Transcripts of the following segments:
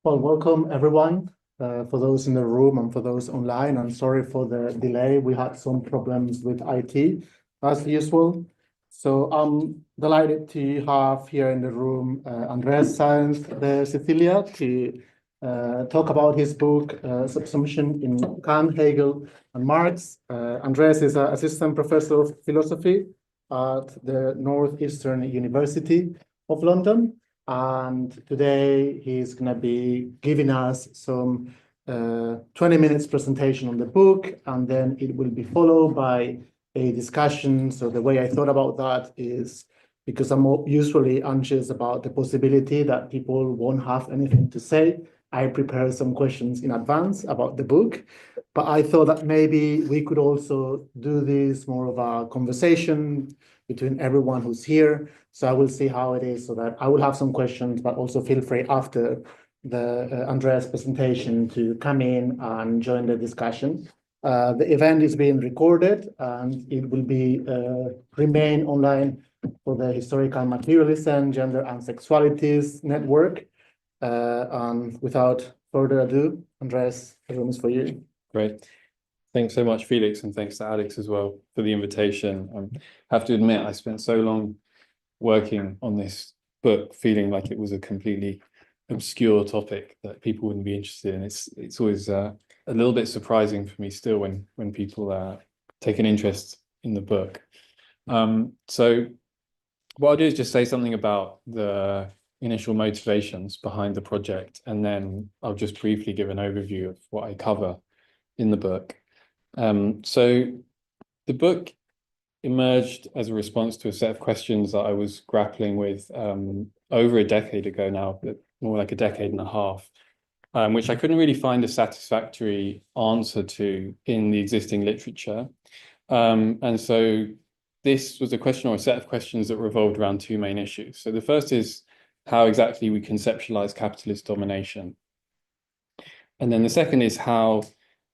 Well, welcome everyone. For those in the room and for those online, I'm sorry for the delay. We had some problems with IT as usual. So I'm delighted to have here in the room Andreas Saenz de Sicilia to talk about his book, Subsumption in Kant, Hegel, and Marx. Andreas is an assistant professor of philosophy at the Northeastern University of London. And today he's going to be giving us some 20 minutes presentation on the book, and then it will be followed by a discussion. So the way I thought about that is because I'm usually anxious about the possibility that people won't have anything to say. I prepared some questions in advance about the book, but I thought that maybe we could also do this more of a conversation between everyone who's here. So I will see how it is, so that I will have some questions, but also feel free after the Andreas presentation to come in and join the discussion. The event is being recorded and it will be remain online for the Historical Materialism, Gender and Sexualities Network. And without further ado, Andreas, the room is for you. Great. Thanks so much, Felix, and thanks to Alex as well for the invitation. I have to admit, I spent so long working on this book, feeling like it was a completely obscure topic that people wouldn't be interested in. It's always a little bit surprising for me still when people take an interest in the book. So what I'll do is just say something about the initial motivations behind the project, and then I'll just briefly give an overview of what I cover in the book. So the book emerged as a response to a set of questions that I was grappling with over a decade ago now, but more like a decade and a half, which I couldn't really find a satisfactory answer to in the existing literature. And so this was a question or a set of questions that revolved around two main issues. So the first is how exactly we conceptualize capitalist domination. And then the second is how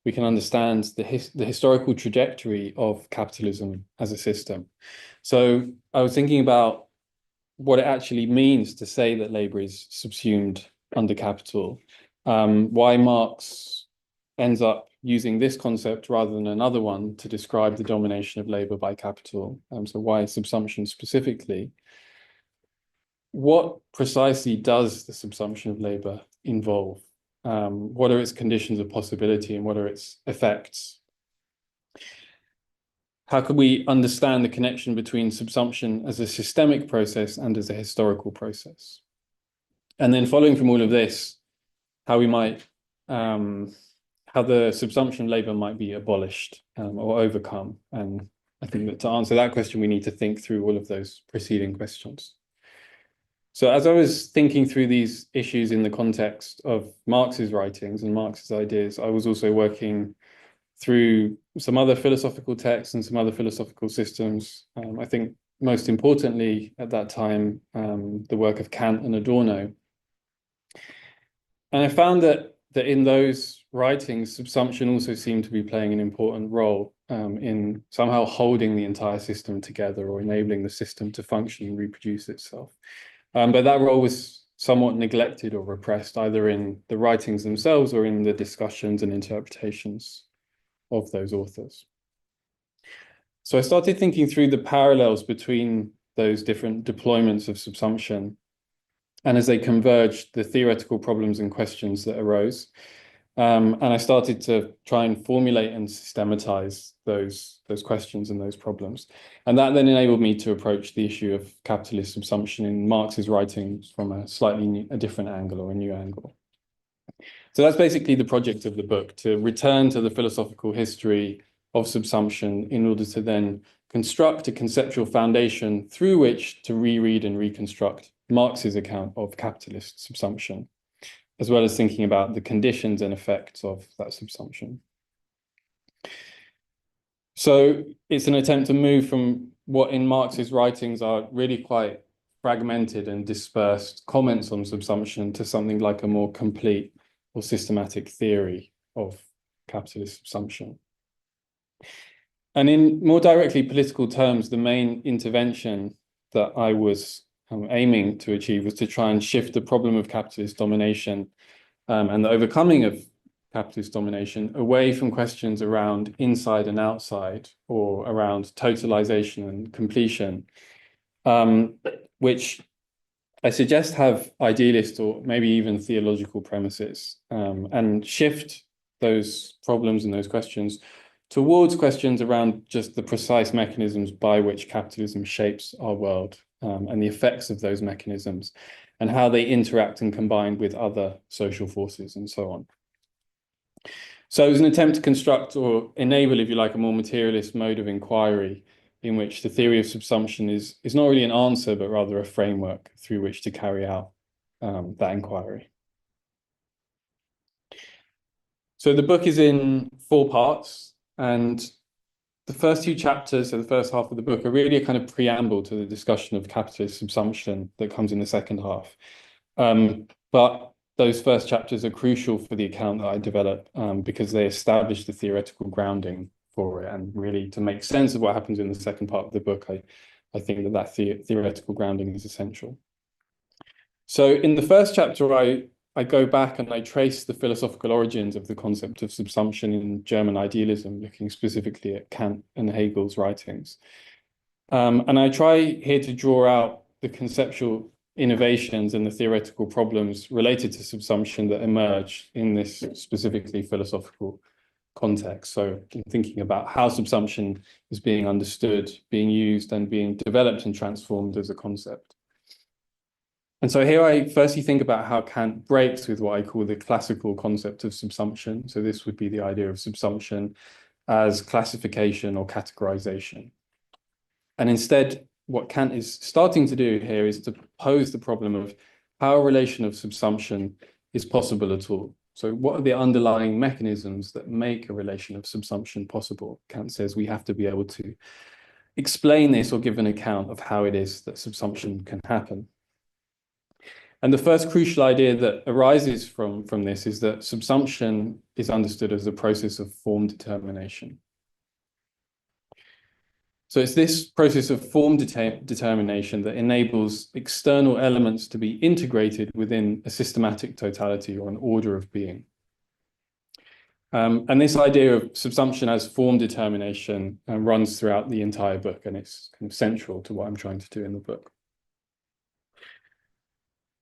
we can understand the historical trajectory of capitalism as a system. So I was thinking about what it actually means to say that labor is subsumed under capital, why Marx ends up using this concept rather than another one to describe the domination of labor by capital. So why subsumption specifically? What precisely does the subsumption of labor involve? What are its conditions of possibility and what are its effects? How can we understand the connection between subsumption as a systemic process and as a historical process? And then following from all of this, how we might, how the subsumption of labor might be abolished or overcome. And I think that to answer that question, we need to think through all of those preceding questions. So as I was thinking through these issues in the context of Marx's writings and Marx's ideas, I was also working through some other philosophical texts and some other philosophical systems. I think most importantly at that time, the work of Kant and Adorno. And I found that in those writings, subsumption also seemed to be playing an important role in somehow holding the entire system together or enabling the system to function and reproduce itself. But that role was somewhat neglected or repressed, either in the writings themselves or in the discussions and interpretations of those authors. So I started thinking through the parallels between those different deployments of subsumption, and as they converged, the theoretical problems and questions that arose. And I started to try and formulate and systematize those questions and those problems. And that then enabled me to approach the issue of capitalist subsumption in Marx's writings from a different angle or a new angle. So that's basically the project of the book, to return to the philosophical history of subsumption in order to then construct a conceptual foundation through which to reread and reconstruct Marx's account of capitalist subsumption, as well as thinking about the conditions and effects of that subsumption. So it's an attempt to move from what in Marx's writings are really quite fragmented and dispersed comments on subsumption to something like a more complete or systematic theory of capitalist subsumption. And in more directly political terms, the main intervention that I was aiming to achieve was to try and shift the problem of capitalist domination and the overcoming of capitalist domination away from questions around inside and outside, or around totalization and completion, which I suggest have idealist or maybe even theological premises, and shift those problems and those questions towards questions around just the precise mechanisms by which capitalism shapes our world, and the effects of those mechanisms, and how they interact and combine with other social forces and so on. So it was an attempt to construct or enable, if you like, a more materialist mode of inquiry in which the theory of subsumption is not really an answer, but rather a framework through which to carry out that inquiry. So the book is in 4 parts, and the first 2 chapters, so the first half of the book, are really a kind of preamble to the discussion of capitalist subsumption that comes in the second half. But those first chapters are crucial for the account that I develop, because they establish the theoretical grounding for it, and really to make sense of what happens in the second part of the book, I think that theoretical grounding is essential. So in the first chapter, I go back and I trace the philosophical origins of the concept of subsumption in German idealism, looking specifically at Kant and Hegel's writings. And I try here to draw out the conceptual innovations and the theoretical problems related to subsumption that emerge in this specifically philosophical context. So in thinking about how subsumption is being understood, being used, and being developed and transformed as a concept. And so here I firstly think about how Kant breaks with what I call the classical concept of subsumption. So this would be the idea of subsumption as classification or categorization. And instead, what Kant is starting to do here is to pose the problem of how a relation of subsumption is possible at all. So what are the underlying mechanisms that make a relation of subsumption possible? Kant says we have to be able to explain this or give an account of how it is that subsumption can happen. And the first crucial idea that arises from this is that subsumption is understood as a process of form determination. So it's this process of form determination that enables external elements to be integrated within a systematic totality or an order of being. And this idea of subsumption as form determination runs throughout the entire book, and it's kind of central to what I'm trying to do in the book.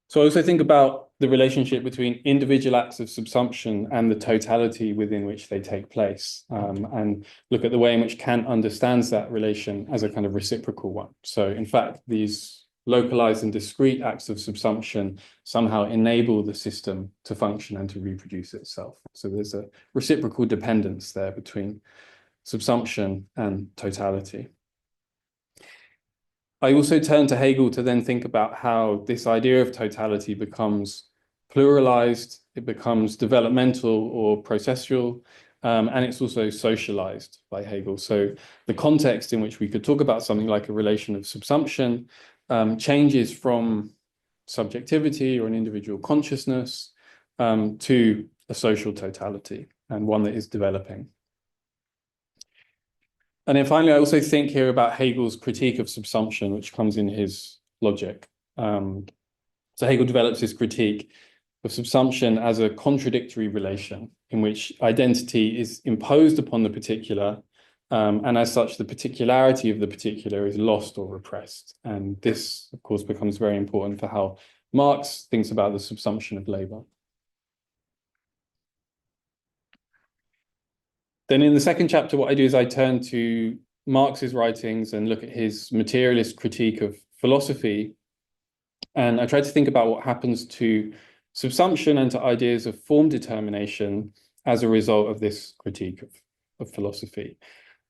So I also think about the relationship between individual acts of subsumption and the totality within which they take place, and look at the way in which Kant understands that relation as a kind of reciprocal one. So in fact, these localized and discrete acts of subsumption somehow enable the system to function and to reproduce itself. So there's a reciprocal dependence there between subsumption and totality. I also turn to Hegel to then think about how this idea of totality becomes pluralized, it becomes developmental or processual, and it's also socialized by Hegel. So the context in which we could talk about something like a relation of subsumption changes from subjectivity or an individual consciousness to a social totality, and one that is developing. And then finally, I also think here about Hegel's critique of subsumption, which comes in his logic. So Hegel develops his critique of subsumption as a contradictory relation in which identity is imposed upon the particular, and as such, the particularity of the particular is lost or repressed. And this, of course, becomes very important for how Marx thinks about the subsumption of labor. Then in the second chapter, what I do is I turn to Marx's writings and look at his materialist critique of philosophy. And I try to think about what happens to subsumption and to ideas of form determination as a result of this critique of philosophy.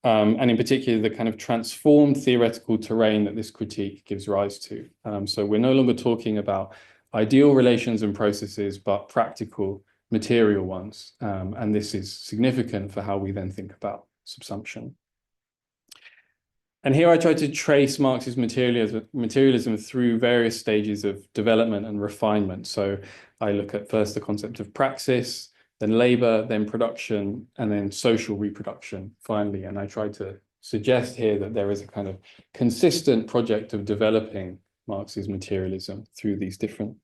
And in particular, the kind of transformed theoretical terrain that this critique gives rise to. So we're no longer talking about ideal relations and processes, but practical material ones. And this is significant for how we then think about subsumption. And here I try to trace Marx's materialism through various stages of development and refinement. So I look at first the concept of praxis, then labor, then production, and then social reproduction, finally. And I try to suggest here that there is a kind of consistent project of developing Marx's materialism through these different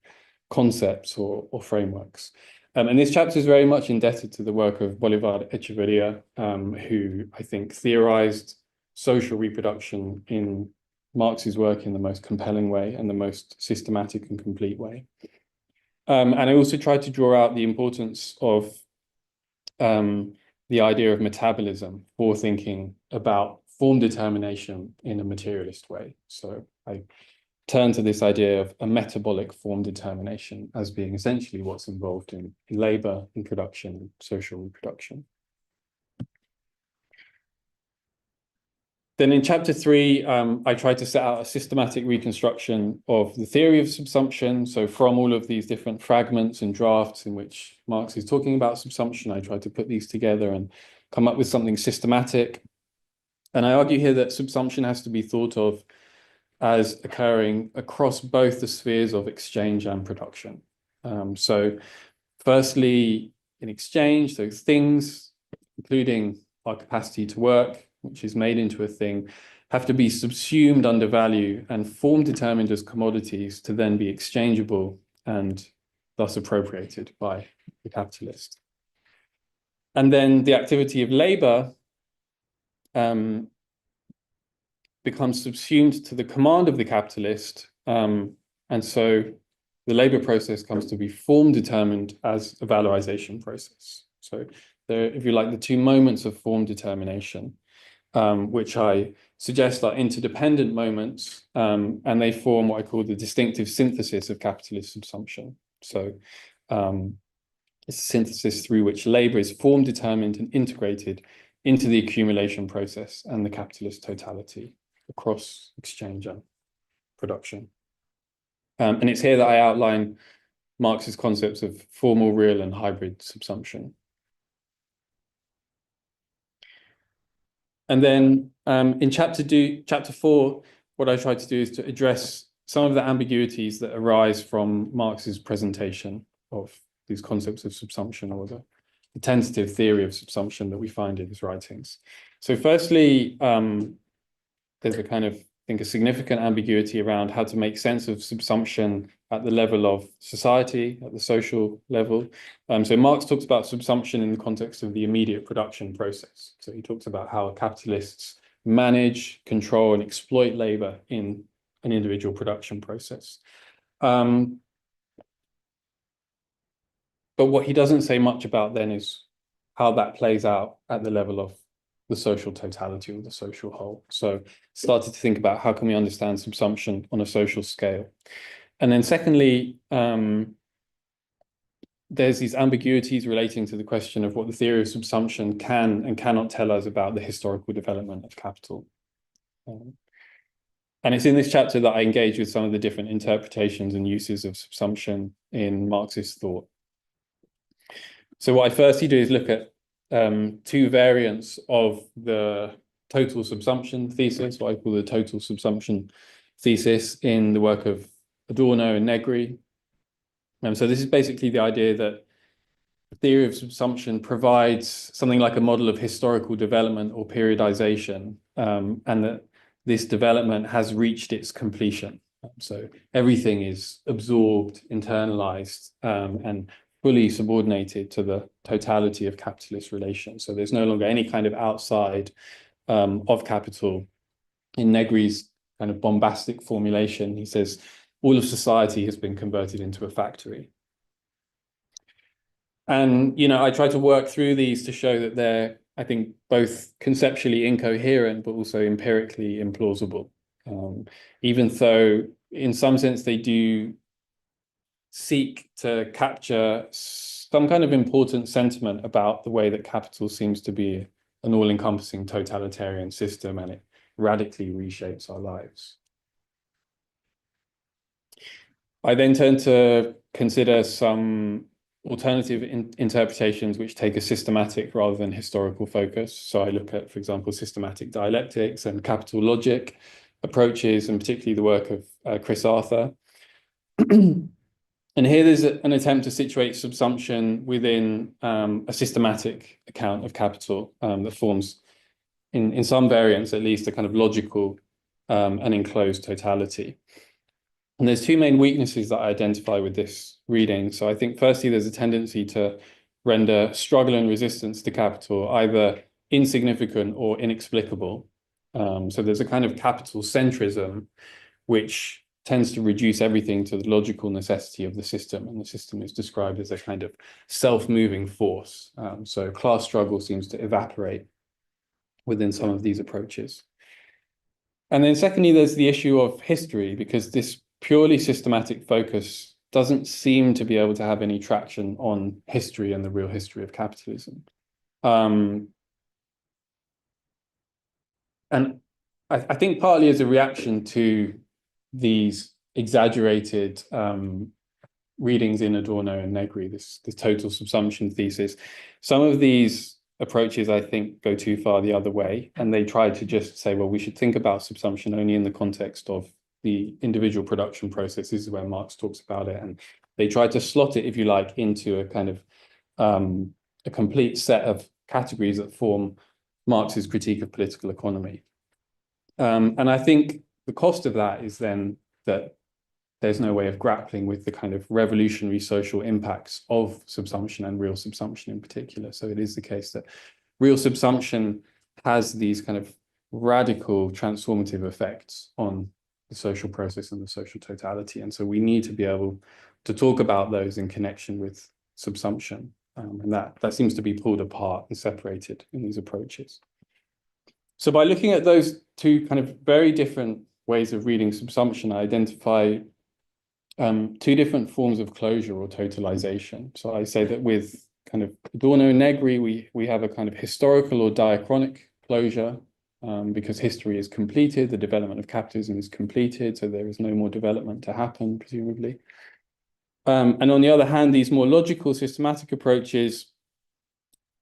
concepts or frameworks. And this chapter is very much indebted to the work of Bolivar Echeverria, who I think theorized social reproduction in Marx's work in the most compelling way and the most systematic and complete way. And I also tried to draw out the importance of the idea of metabolism for thinking about form determination in a materialist way. So I turn to this idea of a metabolic form determination as being essentially what's involved in labor, in production, social reproduction. Then in chapter 3, I tried to set out a systematic reconstruction of the theory of subsumption. So from all of these different fragments and drafts in which Marx is talking about subsumption, I tried to put these together and come up with something systematic. And I argue here that subsumption has to be thought of as occurring across both the spheres of exchange and production. So firstly, in exchange, those things, including our capacity to work, which is made into a thing, have to be subsumed under value and form determined as commodities to then be exchangeable and thus appropriated by the capitalist. And then the activity of labor becomes subsumed to the command of the capitalist. And so the labor process comes to be form determined as a valorization process. So there, if you like, the two moments of form determination, which I suggest are interdependent moments, and they form what I call the distinctive synthesis of capitalist subsumption. So it's a synthesis through which labor is form determined and integrated into the accumulation process and the capitalist totality across exchange and production. And it's here that I outline Marx's concepts of formal, real, and hybrid subsumption. And then in chapter 4, what I tried to do is to address some of the ambiguities that arise from Marx's presentation of these concepts of subsumption, or the tentative theory of subsumption that we find in his writings. So firstly, there's a kind of, I think, a significant ambiguity around how to make sense of subsumption at the level of society, at the social level. So Marx talks about subsumption in the context of the immediate production process. So he talks about how capitalists manage, control, and exploit labor in an individual production process. But what he doesn't say much about then is how that plays out at the level of the social totality or the social whole. So started to think about how can we understand subsumption on a social scale. And then secondly, there's these ambiguities relating to the question of what the theory of subsumption can and cannot tell us about the historical development of capital. And it's in this chapter that I engage with some of the different interpretations and uses of subsumption in Marxist thought. So what I firstly do is look at two variants of the total subsumption thesis, what I call the total subsumption thesis, in the work of Adorno and Negri. So this is basically the idea that the theory of subsumption provides something like a model of historical development or periodization, and that this development has reached its completion. So everything is absorbed, internalized, and fully subordinated to the totality of capitalist relations. So there's no longer any kind of outside of capital. In Negri's kind of bombastic formulation, he says, all of society has been converted into a factory. And, I try to work through these to show that they're, I think, both conceptually incoherent, but also empirically implausible. Even though, in some sense, they do seek to capture some kind of important sentiment about the way that capital seems to be an all-encompassing totalitarian system, and it radically reshapes our lives. I then turn to consider some alternative interpretations which take a systematic rather than historical focus. So I look at, for example, systematic dialectics and capital logic approaches, and particularly the work of Chris Arthur. And here there's an attempt to situate subsumption within a systematic account of capital that forms, in some variants at least, a kind of logical and enclosed totality. And there's two main weaknesses that I identify with this reading. So I think firstly, there's a tendency to render struggle and resistance to capital either insignificant or inexplicable. So there's a kind of capital centrism, which tends to reduce everything to the logical necessity of the system. And the system is described as a kind of self-moving force. So class struggle seems to evaporate within some of these approaches. And then secondly, there's the issue of history, because this purely systematic focus doesn't seem to be able to have any traction on history and the real history of capitalism. And I think partly as a reaction to these exaggerated readings in Adorno and Negri, this total subsumption thesis, some of these approaches, I think, go too far the other way. And they try to just say, well, we should think about subsumption only in the context of the individual production process. This is where Marx talks about it. And they try to slot it, if you like, into a kind of a complete set of categories that form Marx's critique of political economy. And I think the cost of that is then that there's no way of grappling with the kind of revolutionary social impacts of subsumption and real subsumption in particular. So it is the case that real subsumption has these kind of radical transformative effects on the social process and the social totality. And so we need to be able to talk about those in connection with subsumption. And that seems to be pulled apart and separated in these approaches. So by looking at those two kind of very different ways of reading subsumption, I identify two different forms of closure or totalization. So I say that with kind of Adorno and Negri, we have a kind of historical or diachronic closure, because history is completed, the development of capitalism is completed, so there is no more development to happen, presumably. And on the other hand, these more logical, systematic approaches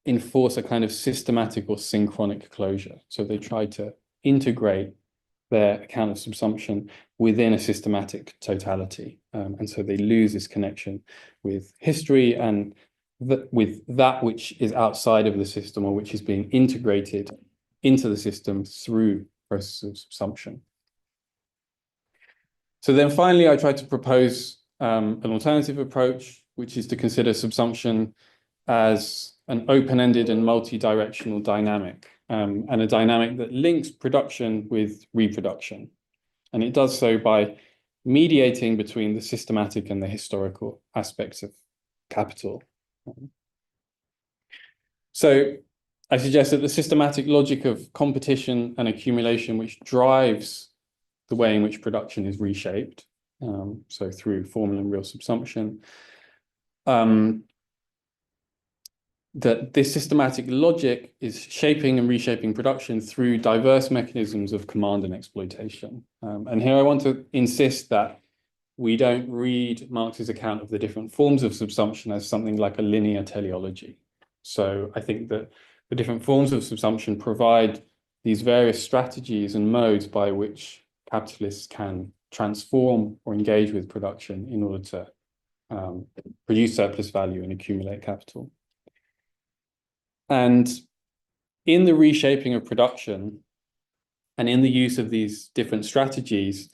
enforce a kind of systematic or synchronic closure. So they try to integrate their account of subsumption within a systematic totality. And so they lose this connection with history and with that which is outside of the system or which is being integrated into the system through process of subsumption. So then finally, I try to propose an alternative approach, which is to consider subsumption as an open-ended and multi-directional dynamic, and a dynamic that links production with reproduction. And it does so by mediating between the systematic and the historical aspects of capital. So I suggest that the systematic logic of competition and accumulation, which drives the way in which production is reshaped, so through formal and real subsumption, that this systematic logic is shaping and reshaping production through diverse mechanisms of command and exploitation. And here I want to insist that we don't read Marx's account of the different forms of subsumption as something like a linear teleology. So I think that the different forms of subsumption provide these various strategies and modes by which capitalists can transform or engage with production in order to produce surplus value and accumulate capital. And in the reshaping of production and in the use of these different strategies,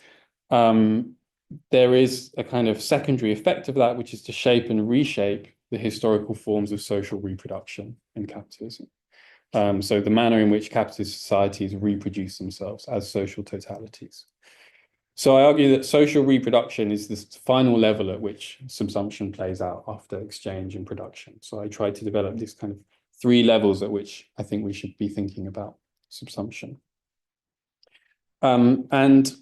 there is a kind of secondary effect of that, which is to shape and reshape the historical forms of social reproduction in capitalism. So the manner in which capitalist societies reproduce themselves as social totalities. So I argue that social reproduction is this final level at which subsumption plays out after exchange and production. So I try to develop this kind of three levels at which I think we should be thinking about subsumption. And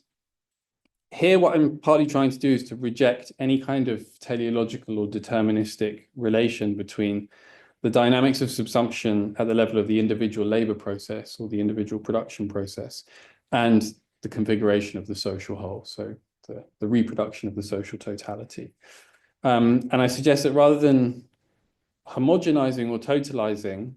here what I'm partly trying to do is to reject any kind of teleological or deterministic relation between the dynamics of subsumption at the level of the individual labor process or the individual production process and the configuration of the social whole, so the reproduction of the social totality. And I suggest that rather than homogenizing or totalizing,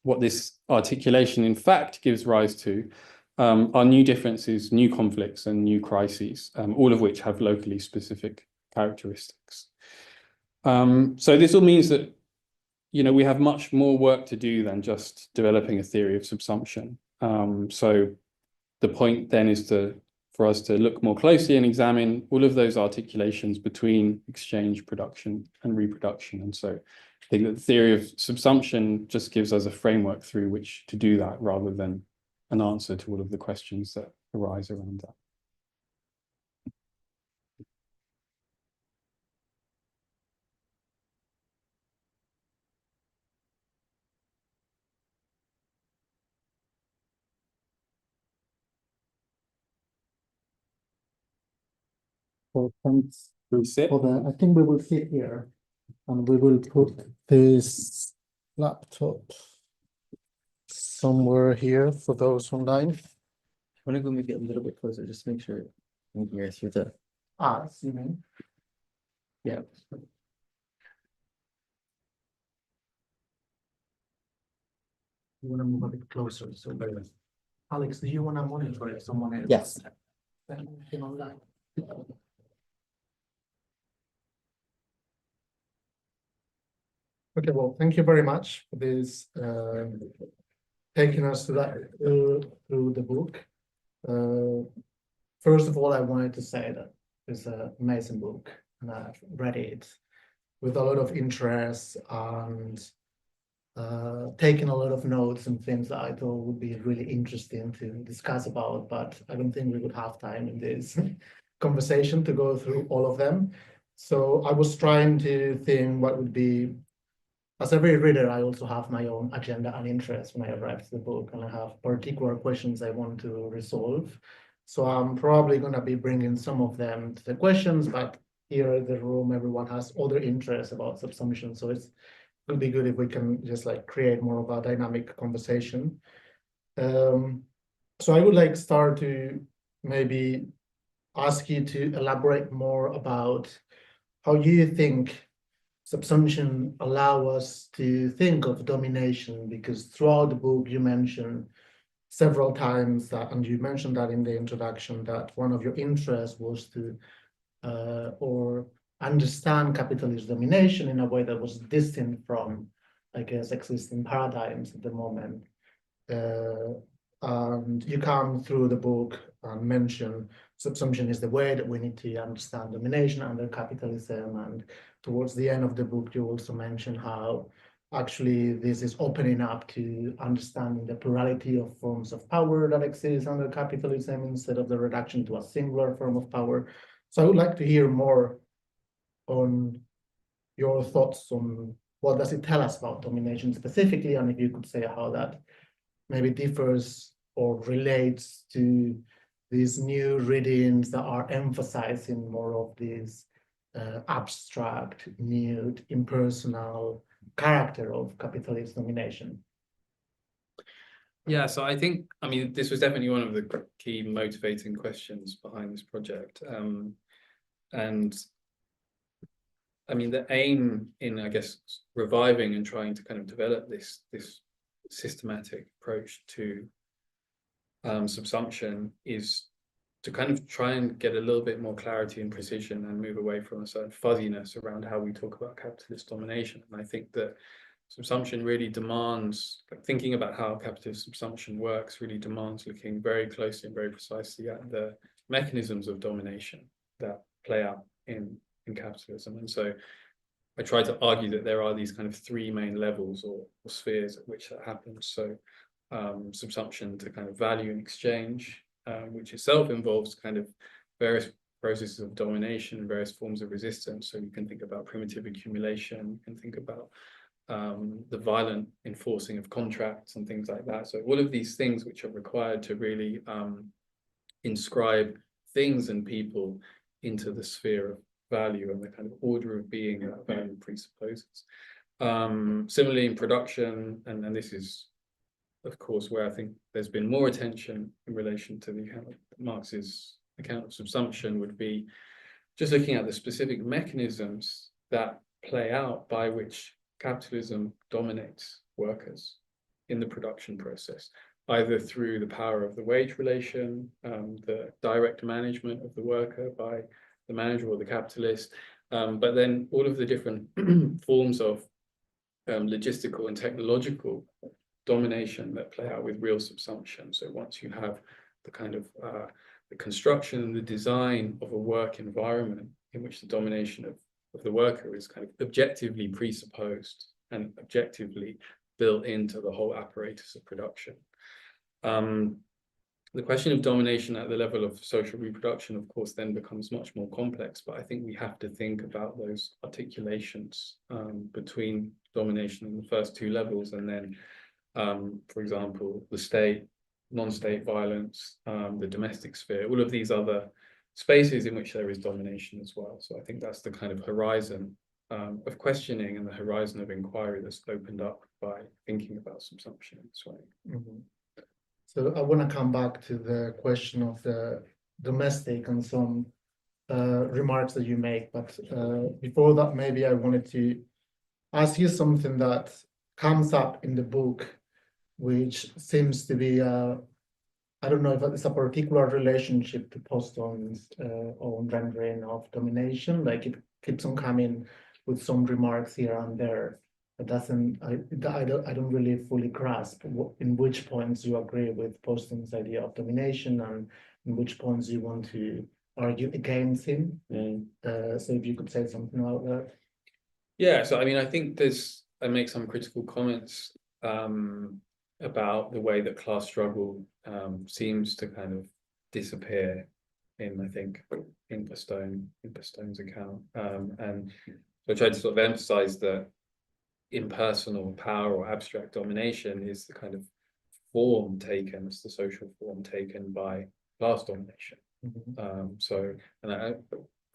what this articulation in fact gives rise to are new differences, new conflicts, and new crises, all of which have locally specific characteristics. So this all means that we have much more work to do than just developing a theory of subsumption. So the point then is to for us to look more closely and examine all of those articulations between exchange, production, and reproduction. And so I think that the theory of subsumption just gives us a framework through which to do that, rather than an answer to all of the questions that arise around that. Well, thanks We sit. for the, I think we will sit here and we will put this laptop somewhere here for those online. I want to go maybe a little bit closer, just to make sure you can hear through the. You mean? Yeah. You want to move a bit closer, so. Alex, do you want to monitor if someone else? Yes. Anything online? Okay, well, thank you very much for this, taking us to that through the book. First of all, I wanted to say that it's an amazing book, and I've read it with a lot of interest and taking a lot of notes and things that I thought would be really interesting to discuss about, but I don't think we would have time in this conversation to go through all of them. So I was trying to think what would be, as every reader, I also have my own agenda and interest when I arrive to the book, and I have particular questions I want to resolve. So I'm probably going to be bringing some of them to the questions, but here in the room, everyone has other interests about subsumption. So it would be good if we can just like create more of a dynamic conversation. So I would like start to maybe ask you to elaborate more about how you think subsumption allow us to think of domination, because throughout the book you mentioned several times that, and you mentioned that in the introduction, that one of your interests was to or understand capitalist domination in a way that was distinct from, I guess, existing paradigms at the moment. And you come through the book and mention subsumption is the way that we need to understand domination under capitalism. And towards the end of the book, you also mention how actually this is opening up to understanding the plurality of forms of power that exist under capitalism instead of the reduction to a singular form of power. So I would like to hear more on your thoughts on what does it tell us about domination specifically, and if you could say how that maybe differs or relates to these new readings that are emphasizing more of these abstract, nude, impersonal character of capitalist domination. Yeah, so I think, I mean, this was definitely one of the key motivating questions behind this project. And I mean, the aim in, I guess, reviving and trying to kind of develop this systematic approach to subsumption is to kind of try and get a little bit more clarity and precision and move away from a certain fuzziness around how we talk about capitalist domination. And I think that subsumption really demands, like, thinking about how capitalist subsumption works really demands looking very closely and very precisely at the mechanisms of domination that play out in capitalism. And so I try to argue that there are these kind of three main levels or spheres at which that happens. So subsumption to kind of value and exchange, which itself involves kind of various processes of domination and various forms of resistance. So you can think about primitive accumulation, you can think about the violent enforcing of contracts and things like that. So all of these things which are required to really inscribe things and people into the sphere of value and the kind of order of being that value presupposes. Similarly in production, and this is of course where I think there's been more attention in relation to the account of Marx's account of subsumption, would be just looking at the specific mechanisms that play out by which capitalism dominates workers in the production process, either through the power of the wage relation, the direct management of the worker by the manager or the capitalist, but then all of the different forms of logistical and technological domination that play out with real subsumption. So once you have the kind of the construction and the design of a work environment in which the domination of the worker is kind of objectively presupposed and objectively built into the whole apparatus of production. The question of domination at the level of social reproduction, of course, then becomes much more complex, but I think we have to think about those articulations between domination in the first two levels, and then, for example, the state, non-state violence, the domestic sphere, all of these other spaces in which there is domination as well. So I think that's the kind of horizon of questioning and the horizon of inquiry that's opened up by thinking about subsumption in this way. Mm-hmm. So I want to come back to the question of the domestic and some remarks that you make, but before that, maybe I wanted to ask you something that comes up in the book, which seems to be, I don't know if it's a particular relationship to Poston's own rendering of domination, like it keeps on coming with some remarks here and there. It doesn't, I don't really fully grasp in which points you agree with Poston's idea of domination and in which points you want to argue against him. So if you could say something about that. Yeah, so I mean, I think I make some critical comments about the way that class struggle seems to kind of disappear in, I think, in Poston's account. And so I tried to sort of emphasize that impersonal power or abstract domination is the kind of form taken, it's the social form taken by class domination. Mm-hmm.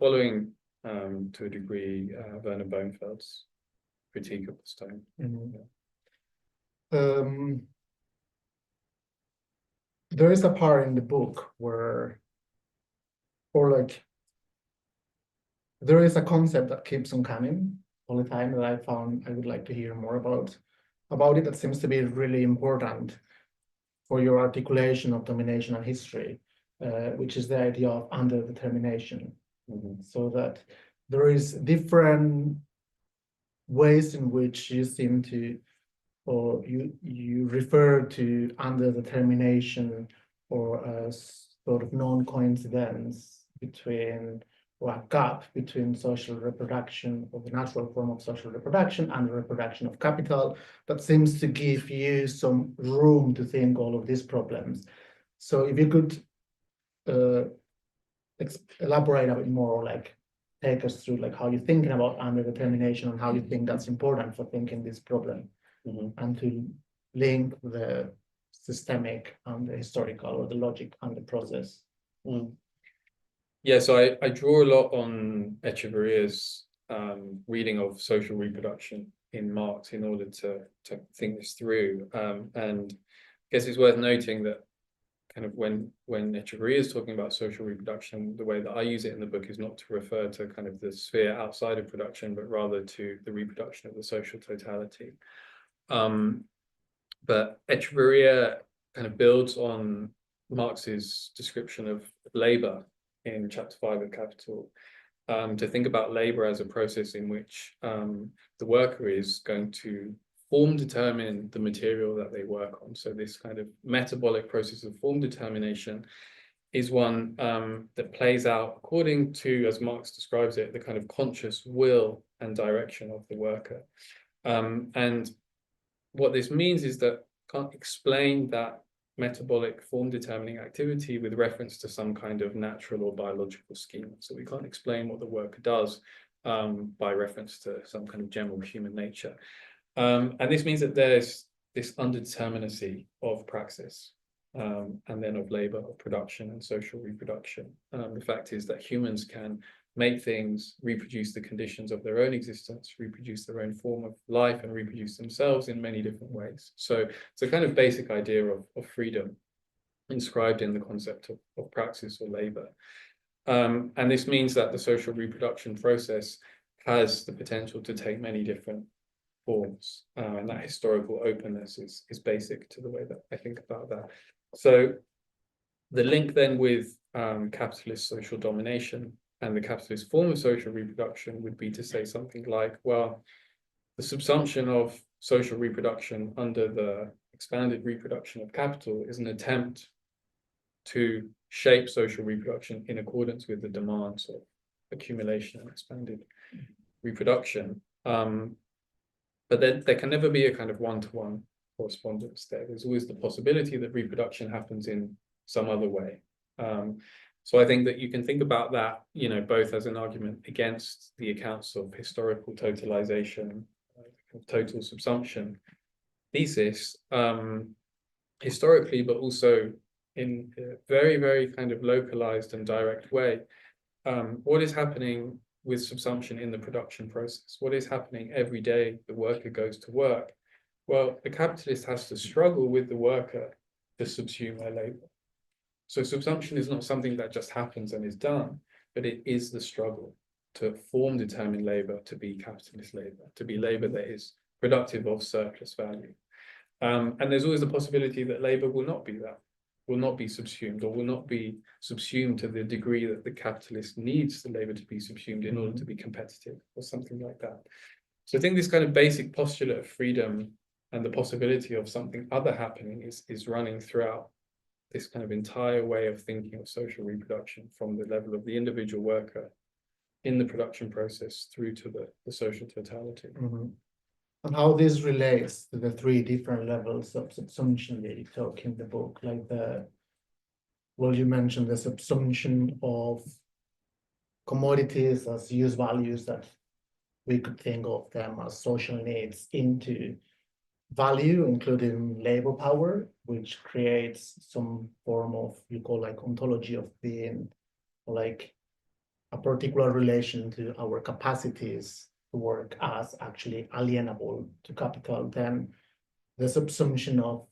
Following to a degree Werner Bonfeld's critique of Poston. Mm-hmm. Yeah. There is a part in the book where, there is a concept that keeps on coming all the time that I found I would like to hear more about it. That seems to be really important for your articulation of domination and history, which is the idea of underdetermination. Mm-hmm. So that there is different ways in which you seem to, or you refer to underdetermination or a sort of non-coincidence between, or a gap between social reproduction, or the natural form of social reproduction, and the reproduction of capital, that seems to give you some room to think all of these problems. So if you could elaborate a bit more, like take us through like how you're thinking about underdetermination and how you think that's important for thinking this problem, mm-hmm. and to link the systemic and the historical, or the logic and the process. Mm. Yeah, so I draw a lot on Echeverria's reading of social reproduction in Marx in order to think this through. And I guess it's worth noting that kind of when Echeverria is talking about social reproduction, the way that I use it in the book is not to refer to kind of the sphere outside of production, but rather to the reproduction of the social totality. But Echeverria kind of builds on Marx's description of labor in chapter 5 of Capital, to think about labor as a process in which the worker is going to form determine the material that they work on. So this kind of metabolic process of form determination is one that plays out according to, as Marx describes it, the kind of conscious will and direction of the worker. And what this means is that Kant explain that metabolic form determining activity with reference to some kind of natural or biological schema. So we can't explain what the worker does by reference to some kind of general human nature. And this means that there's this underdeterminacy of praxis, and then of labor, of production and social reproduction. The fact is that humans can make things, reproduce the conditions of their own existence, reproduce their own form of life, and reproduce themselves in many different ways. So it's a kind of basic idea of freedom inscribed in the concept of praxis or labor. And this means that the social reproduction process has the potential to take many different forms, and that historical openness is basic to the way that I think about that. So the link then with capitalist social domination and the capitalist form of social reproduction would be to say something like, well, the subsumption of social reproduction under the expanded reproduction of capital is an attempt to shape social reproduction in accordance with the demands of accumulation and expanded reproduction. But then there can never be a kind of one-to-one correspondence there. There's always the possibility that reproduction happens in some other way. So I think that you can think about that, you know, both as an argument against the accounts of historical totalization, total subsumption thesis, historically, but also in a very, very kind of localized and direct way. What is happening with subsumption in the production process? What is happening every day the worker goes to work? Well, the capitalist has to struggle with the worker to subsume their labor. So subsumption is not something that just happens and is done, but it is the struggle to form determined labor, to be capitalist labor, to be labor that is productive of surplus value. And there's always the possibility that labor will not be that, will not be subsumed, or will not be subsumed to the degree that the capitalist needs the labor to be subsumed in order to be competitive, or something like that. So I think this kind of basic postulate of freedom and the possibility of something other happening is running throughout this kind of entire way of thinking of social reproduction, from the level of the individual worker in the production process through to the social totality. Mm-hmm. And how this relates to the three different levels of subsumption that you talk in the book, like you mentioned the subsumption of commodities as use values, that we could think of them as social needs, into value, including labor power, which creates some form of, you call like ontology of being, like a particular relation to our capacities to work as actually alienable to capital. Then the subsumption of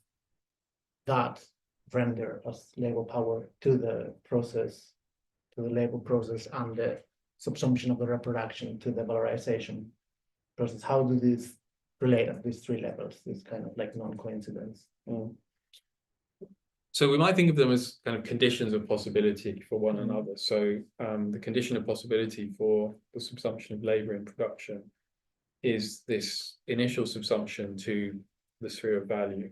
that render as labor power to the process, to the labor process, and the subsumption of the reproduction to the valorization process. How do these relate at these three levels, this kind of like non-coincidence? So we might think of them as kind of conditions of possibility for one another. So the condition of possibility for the subsumption of labor in production is this initial subsumption to the sphere of value,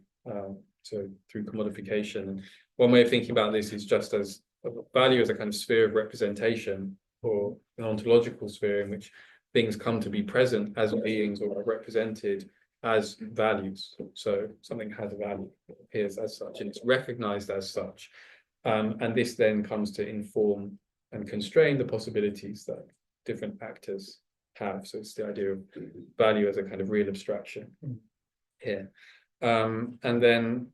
so through commodification. And one way of thinking about this is just as value as a kind of sphere of representation, or an ontological sphere in which things come to be present as beings or are represented as values. So something has a value, it appears as such, and it's recognized as such. And this then comes to inform and constrain the possibilities that different actors have. So it's the idea of value as a kind of real abstraction here. And then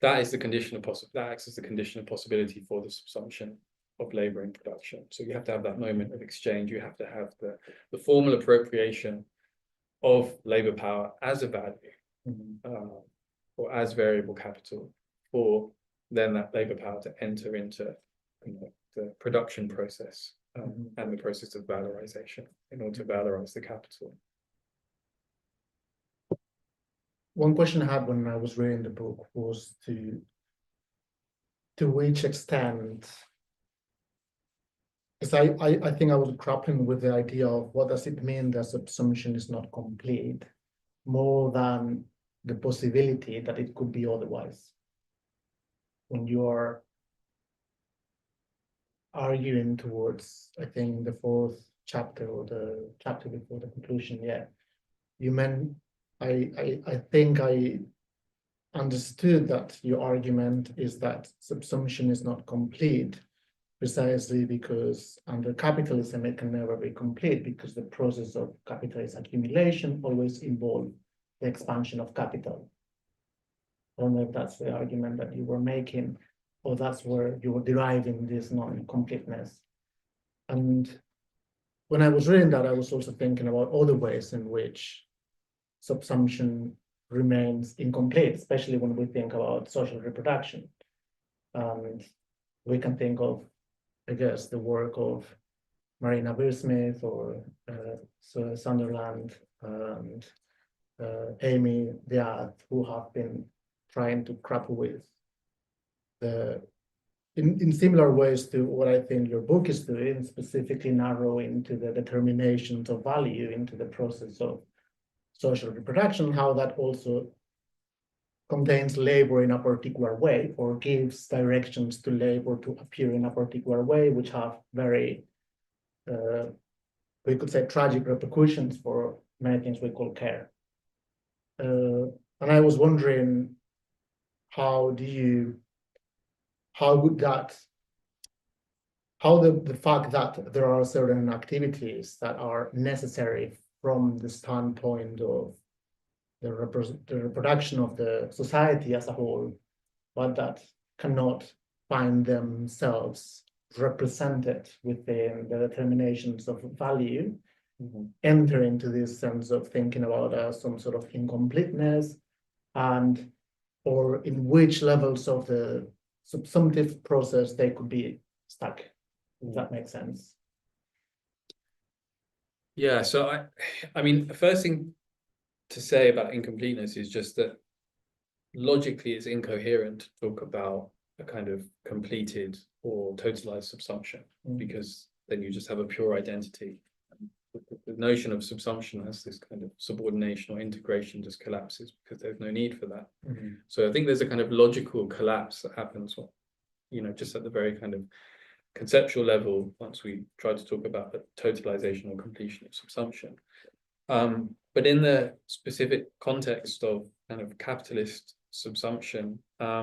that is the condition of that acts as the condition of possibility for the subsumption of labor in production. So you have to have that moment of exchange. You have to have the formal appropriation of labor power as a value, or as variable capital, for then that labor power to enter into the production process and the process of valorization in order to valorize the capital. One question I had when I was reading the book was to which extent, because I think I was grappling with the idea of what does it mean that subsumption is not complete, more than the possibility that it could be otherwise. When you are arguing towards, I think, the fourth chapter, or the chapter before the conclusion, you meant, I think I understood that your argument is that subsumption is not complete, precisely because under capitalism it can never be complete, because the process of capitalist accumulation always involves the expansion of capital. I don't know if that's the argument that you were making, or that's where you were deriving this non-completeness. And when I was reading that, I was also thinking about other ways in which subsumption remains incomplete, especially when we think about social reproduction. And we can think of, I guess, the work of Marina Beer-Smith or Sunderland and Amy Diaz, who have been trying to grapple with in similar ways to what I think your book is doing, specifically narrow into the determinations of value into the process of social reproduction, how that also contains labor in a particular way, or gives directions to labor to appear in a particular way, which have very, we could say, tragic repercussions for many things we call care. And I was wondering, how the fact that there are certain activities that are necessary from the standpoint of the reproduction of the society as a whole, but that cannot find themselves represented within the determinations of value, enter into this sense of thinking about some sort of incompleteness, and or in which levels of the subsumptive process they could be stuck. Does that make sense? Yeah, so I mean, the first thing to say about incompleteness is just that logically it's incoherent to talk about a kind of completed or totalized subsumption, because then you just have a pure identity. The notion of subsumption as this kind of subordination or integration just collapses because there's no need for that. So I think there's a kind of logical collapse that happens, you know, just at the very kind of conceptual level once we try to talk about the totalization or completion of subsumption. But in the specific context of kind of capitalist subsumption, I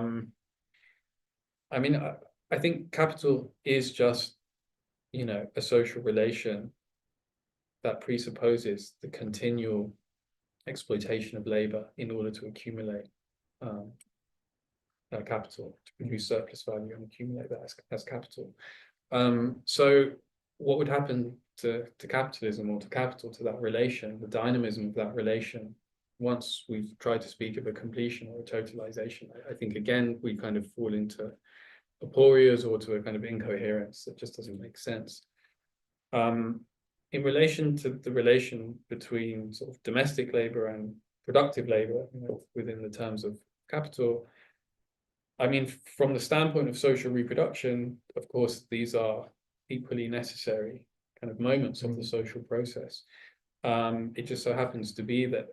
mean, I think capital is just, you know, a social relation that presupposes the continual exploitation of labor in order to accumulate capital, to produce surplus value and accumulate that as capital. So what would happen to capitalism or to capital, to that relation, the dynamism of that relation, once we've tried to speak of a completion or a totalization? I think, again, we kind of fall into aporias or to a kind of incoherence that just doesn't make sense. In relation to the relation between sort of domestic labor and productive labor, you know, within the terms of capital, I mean, from the standpoint of social reproduction, of course, these are equally necessary kind of moments of the social process. It just so happens to be that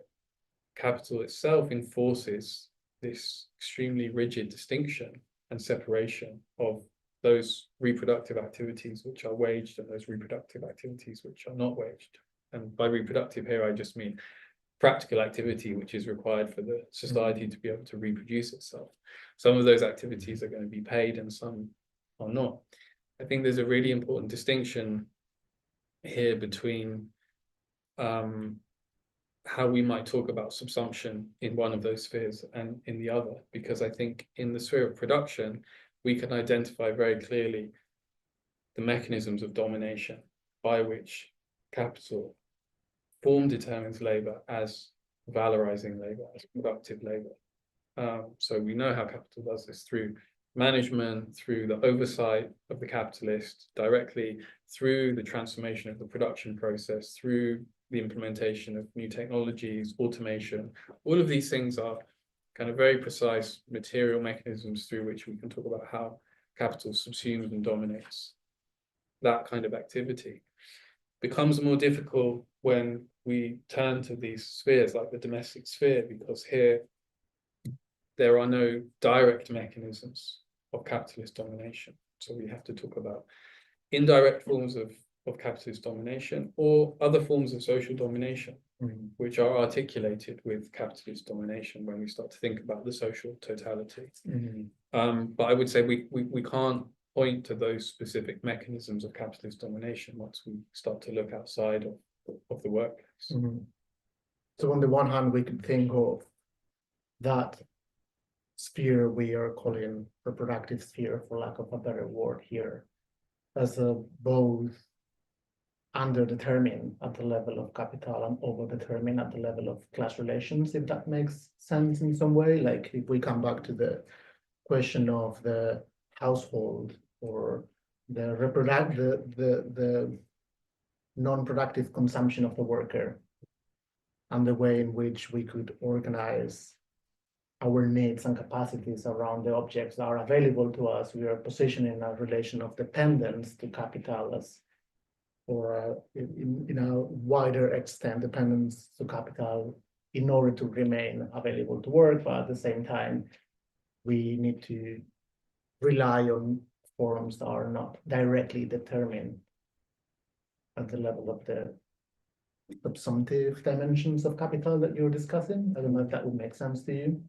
capital itself enforces this extremely rigid distinction and separation of those reproductive activities which are waged and those reproductive activities which are not waged. And by reproductive here, I just mean practical activity which is required for the society to be able to reproduce itself. Some of those activities are going to be paid and some are not. I think there's a really important distinction here between how we might talk about subsumption in one of those spheres and in the other, because I think in the sphere of production, we can identify very clearly the mechanisms of domination by which capital determines labor as valorizing labor, as productive labor. So we know how capital does this through management, through the oversight of the capitalist directly, through the transformation of the production process, through the implementation of new technologies, automation. All of these things are kind of very precise material mechanisms through which we can talk about how capital subsumes and dominates that kind of activity. Becomes more difficult when we turn to these spheres like the domestic sphere, because here there are no direct mechanisms of capitalist domination. So we have to talk about indirect forms of capitalist domination or other forms of social domination, which are articulated with capitalist domination when we start to think about the social totality. But I would say we can't point to those specific mechanisms of capitalist domination once we start to look outside of the workplace. So on the one hand, we could think of that sphere we are calling reproductive sphere, for lack of a better word here, as both underdetermined at the level of capital and overdetermined at the level of class relations, if that makes sense in some way. Like if we come back to the question of the household or the non-productive consumption of the worker, and the way in which we could organize our needs and capacities around the objects that are available to us, we are positioning a relation of dependence to capital as, or in a wider extent, dependence to capital in order to remain available to work, but at the same time, we need to rely on forms that are not directly determined at the level of the subsumptive dimensions of capital that you're discussing. I don't know if that would make sense to you.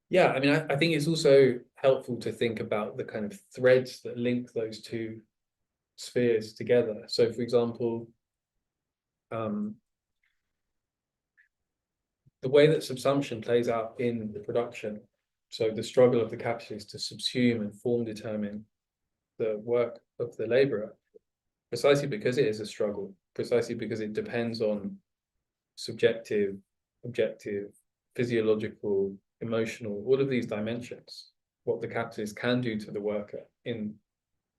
Yeah, I mean, I think it's also helpful to think about the kind of threads that link those two spheres together. So, for example, the way that subsumption plays out in the production, so the struggle of the capitalist to subsume and form determine the work of the labourer, precisely because it is a struggle, precisely because it depends on subjective, objective, physiological, emotional, all of these dimensions, what the capitalist can do to the worker in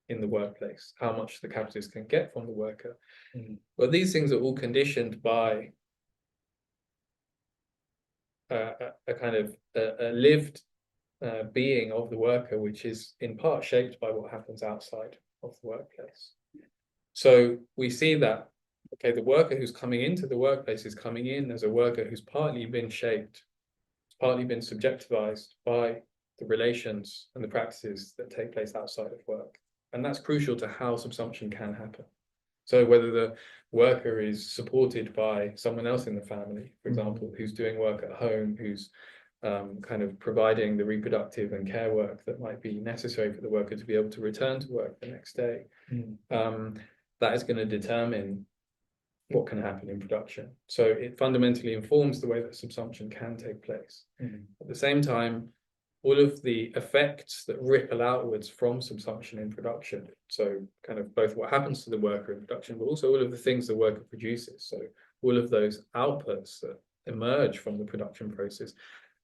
the workplace, how much the capitalist can get from the worker. But these things are all conditioned by a kind of a lived being of the worker, which is in part shaped by what happens outside of the workplace. So we see that, okay, the worker who's coming into the workplace is coming in as a worker who's partly been shaped, partly been subjectivized by the relations and the practices that take place outside of work. And that's crucial to how subsumption can happen. So whether the worker is supported by someone else in the family, for example, who's doing work at home, who's kind of providing the reproductive and care work that might be necessary for the worker to be able to return to work the next day, that is going to determine what can happen in production. So it fundamentally informs the way that subsumption can take place. At the same time, all of the effects that ripple outwards from subsumption in production, so kind of both what happens to the worker in production, but also all of the things the worker produces, so all of those outputs that emerge from the production process,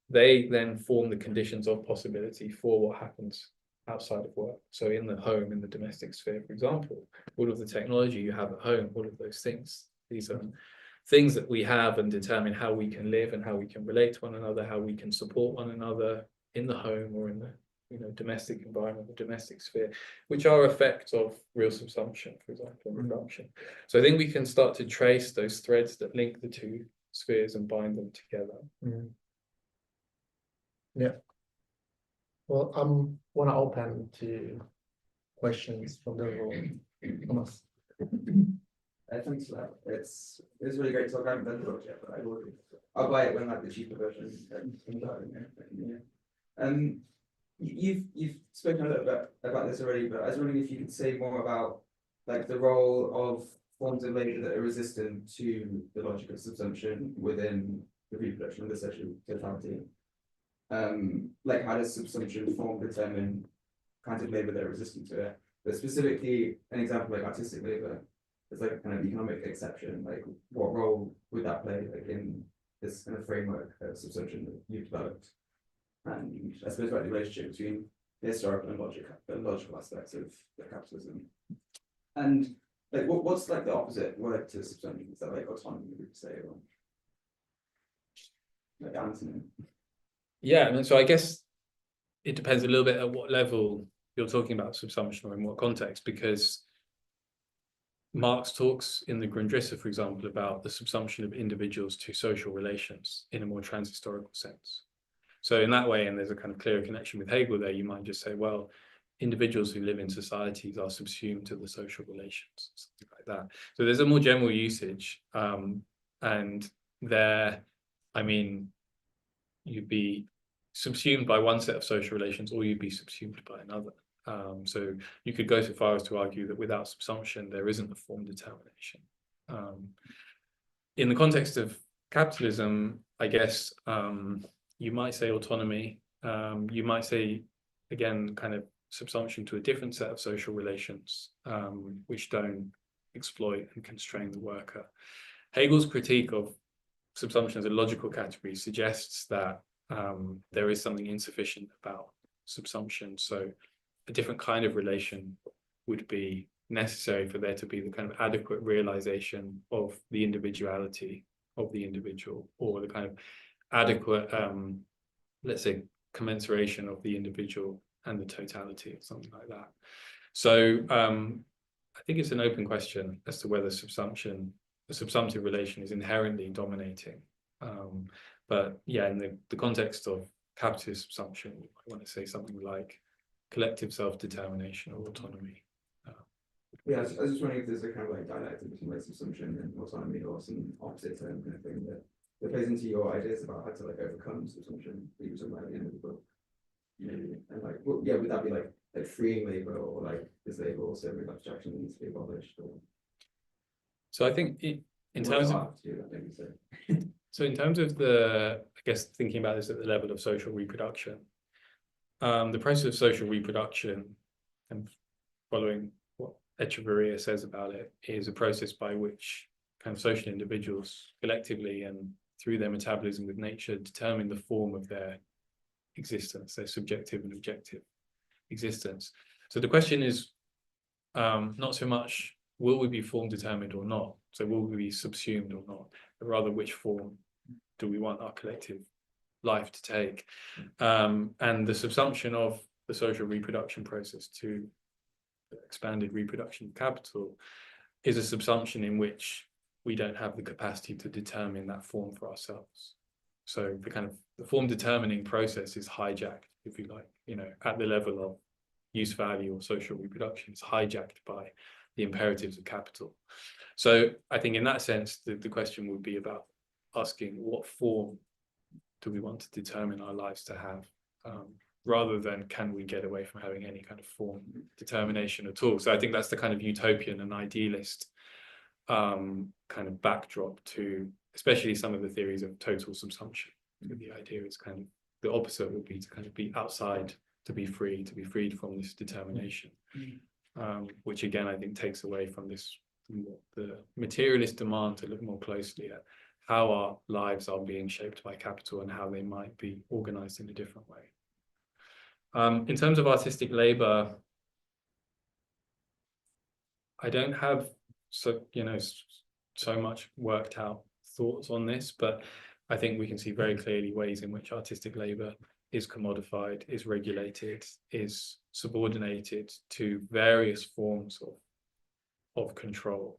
they then form the conditions of possibility for what happens outside of work. So in the home, in the domestic sphere, for example, all of the technology you have at home, all of those things, these are things that we have and determine how we can live and how we can relate to one another, how we can support one another in the home or in the domestic environment, the domestic sphere, which are effects of real subsumption, for example, in production. So I think we can start to trace those threads that link the two spheres and bind them together. Yeah. Well, I want to open to questions from the room. Thomas. Thanks for that. It's really great to talk. I haven't done the book yet, but I'll buy it when like the cheaper version comes out. You've spoken a little bit about this already, but I was wondering if you could say more about like the role of forms of labour that are resistant to the logic of subsumption within the reproduction of the social totality. Like how does subsumption form determine kinds of labour that are resistant to it? But specifically, an example like artistic labour is like a kind of economic exception. Like what role would that play like in this kind of framework of subsumption that you've developed? And I suppose about the relationship between the historical and logical aspects of the capitalism. And like what's like the opposite word to subsumption? Is that like autonomy, we would say, or like antonym? Yeah, and so I guess it depends a little bit at what level you're talking about subsumption or in what context, because Marx talks in the Grundrisse, for example, about the subsumption of individuals to social relations in a more transhistorical sense. So in that way, and there's a kind of clearer connection with Hegel there, you might just say, well, individuals who live in societies are subsumed to the social relations, something like that. So there's a more general usage, and there, I mean, you'd be subsumed by one set of social relations or you'd be subsumed by another. So you could go so far as to argue that without subsumption, there isn't a form determination. In the context of capitalism, I guess you might say autonomy, you might say, again, kind of subsumption to a different set of social relations, which don't exploit and constrain the worker. Hegel's critique of subsumption as a logical category suggests that there is something insufficient about subsumption. So a different kind of relation would be necessary for there to be the kind of adequate realization of the individuality of the individual, or the kind of adequate, let's say, commensuration of the individual and the totality, or something like that. So I think it's an open question as to whether subsumption, the subsumptive relation, is inherently dominating But yeah, in the context of capitalist subsumption, I want to say something like collective self-determination or autonomy. Yeah, I was just wondering if there's a kind of like dialectic between like subsumption and autonomy, or some opposite term kind of thing that plays into your ideas about how to like overcome subsumption that you were talking about at the end of the book. Maybe. And like, well, yeah, would that be like freeing labor, or like is labor also with abstraction that needs to be abolished? Or So I think in terms of so in terms of I guess thinking about this at the level of social reproduction, the process of social reproduction, and following what Echeverria says about it, is a process by which kind of social individuals collectively and through their metabolism with nature determine the form of their existence, their subjective and objective existence. So the question is not so much will we be form determined or not, so will we be subsumed or not, but rather which form do we want our collective life to take. And the subsumption of the social reproduction process to expanded reproduction of capital is a subsumption in which we don't have the capacity to determine that form for ourselves. So the form determining process is hijacked, if you like, at the level of use value or social reproduction. It's hijacked by the imperatives of capital. So I think in that sense, the question would be about asking what form do we want to determine our lives to have, rather than can we get away from having any kind of form determination at all. So I think that's the kind of utopian and idealist kind of backdrop to especially some of the theories of total subsumption. The idea is kind of the opposite would be to kind of be outside, to be freed from this determination, which again I think takes away from this the materialist demand to look more closely at how our lives are being shaped by capital and how they might be organized in a different way. In terms of artistic labor, I don't have so much worked out thoughts on this, but I think we can see very clearly ways in which artistic labor is commodified, is regulated, is subordinated to various forms of control.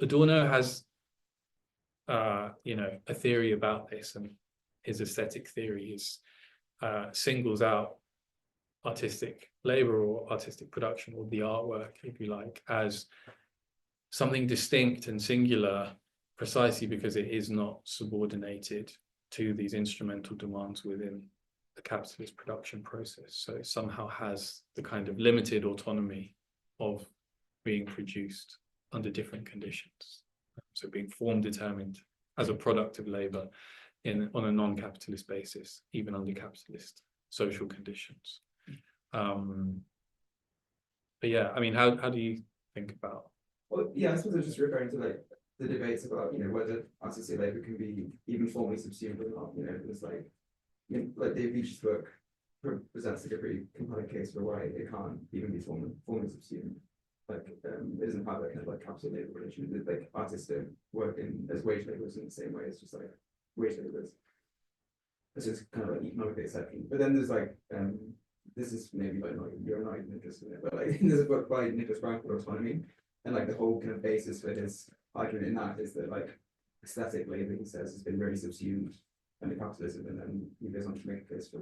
Adorno has a theory about this, and his aesthetic theory singles out artistic labor or artistic production, or the artwork, if you like, as something distinct and singular precisely because it is not subordinated to these instrumental demands within the capitalist production process. So it somehow has the kind of limited autonomy of being produced under different conditions. So being form determined as a product of labor on a non-capitalist basis, even under capitalist social conditions. But yeah, I mean, how do you think about? Well, yeah, I suppose I was just referring to like the debates about whether artistic labor can be even formally subsumed or not. There's like David Beach's book presents like a pretty compelling case for why it can't even be formally subsumed. Like it doesn't have that kind of like capital labor relation. Like artists don't work as wage laborers in the same way as just like wage laborers. It's just kind of like economic exception. But then there's like this is maybe like you're not even interested in it, but like there's a book by Nicholas Brown called Autonomy, and like the whole kind of basis for his argument in that is that like aesthetic labor, he says, has been really subsumed under capitalism, and then he goes on to make a case for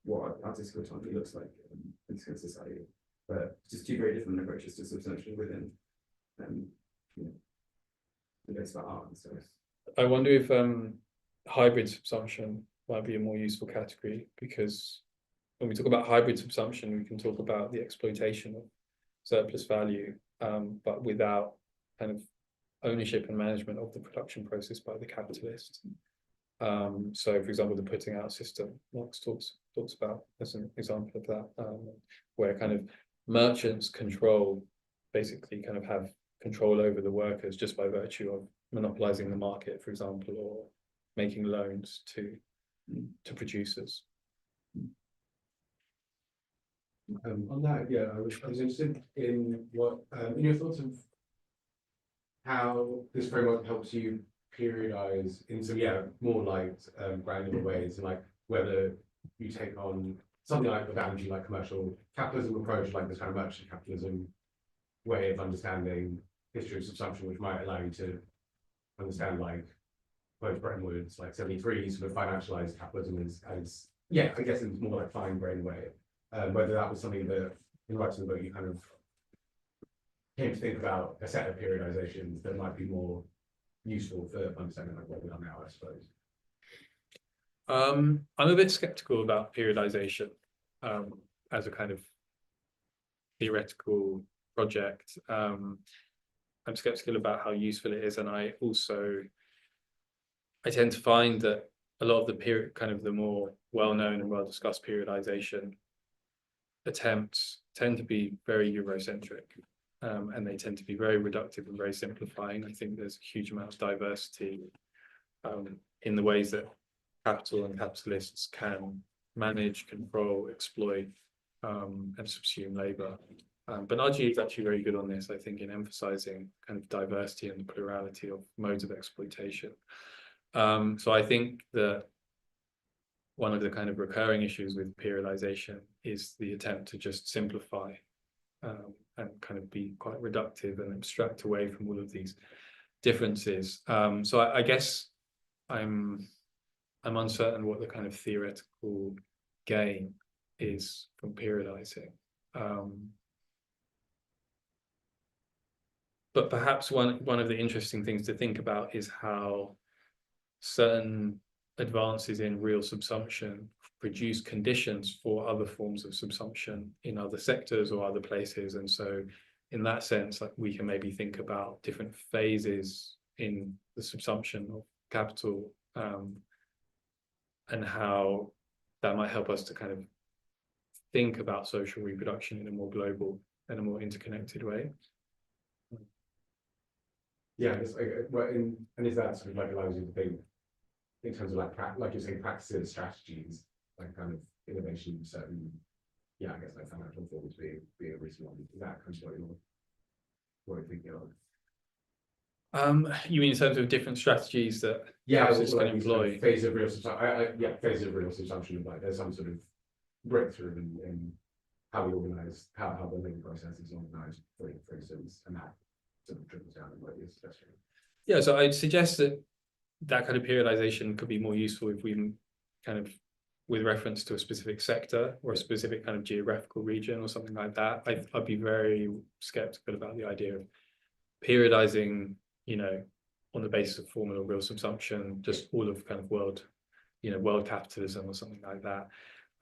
what artistic autonomy looks like in this kind of society. But just two very different approaches to subsumption within debates about art and stuff. I wonder if hybrid subsumption might be a more useful category, because when we talk about hybrid subsumption, we can talk about the exploitation of surplus value, but without kind of ownership and management of the production process by the capitalist. So, for example, the putting out system, Marx talks about as an example of that, where kind of merchants basically kind of have control over the workers just by virtue of monopolizing the market, for example, or making loans to producers. On that, yeah, I was interested in what in your thoughts of how this framework helps you periodize in some more like granular ways, and like whether you take on something like the analogy like commercial capitalism approach, like this kind of merchant capitalism way of understanding history of subsumption, which might allow you to understand like post Bretton Woods, like 73, sort of financialized capitalism as yeah, I guess it's more like fine grained way. Whether that was something that in writing the book you kind of came to think about a set of periodizations that might be more useful for understanding like what we are now, I suppose. I'm a bit skeptical about periodization as a kind of theoretical project. I'm skeptical about how useful it is, and I tend to find that a lot of the period, kind of the more well-known and well-discussed periodization attempts tend to be very Eurocentric, and they tend to be very reductive and very simplifying. I think there's a huge amount of diversity in the ways that capital and capitalists can manage, control, exploit, and subsume labour. Bernardi is actually very good on this, I think, in emphasising kind of diversity and the plurality of modes of exploitation. So I think that one of the kind of recurring issues with periodization is the attempt to just simplify and kind of be quite reductive and abstract away from all of these differences. So I guess I'm uncertain what the kind of theoretical gain is from periodizing. But perhaps one of the interesting things to think about is how certain advances in real subsumption produce conditions for other forms of subsumption in other sectors or other places. And so in that sense, like, we can maybe think about different phases in the subsumption of capital, and how that might help us to kind of think about social reproduction in a more global and a more interconnected way. Yeah, it's like, and is that sort of like allows you to think in terms of like you're saying, practices, strategies, like kind of innovation, certain, yeah, I guess like financial forms being a recent one. Is that kind of what you're thinking of? You mean in terms of different strategies that capitalists can like employ? Phase of real subsumption. Phase of real subsumption. Like there's some sort of breakthrough in how we organize, how the living process is organized, for instance, and that sort of trickles down in what you're suggesting. Yeah, so I'd suggest that kind of periodization could be more useful if we kind of, with reference to a specific sector or a specific kind of geographical region or something like that. I'd be very skeptical about the idea of periodizing, you know, on the basis of formal or real subsumption, just all of kind of world capitalism or something like that.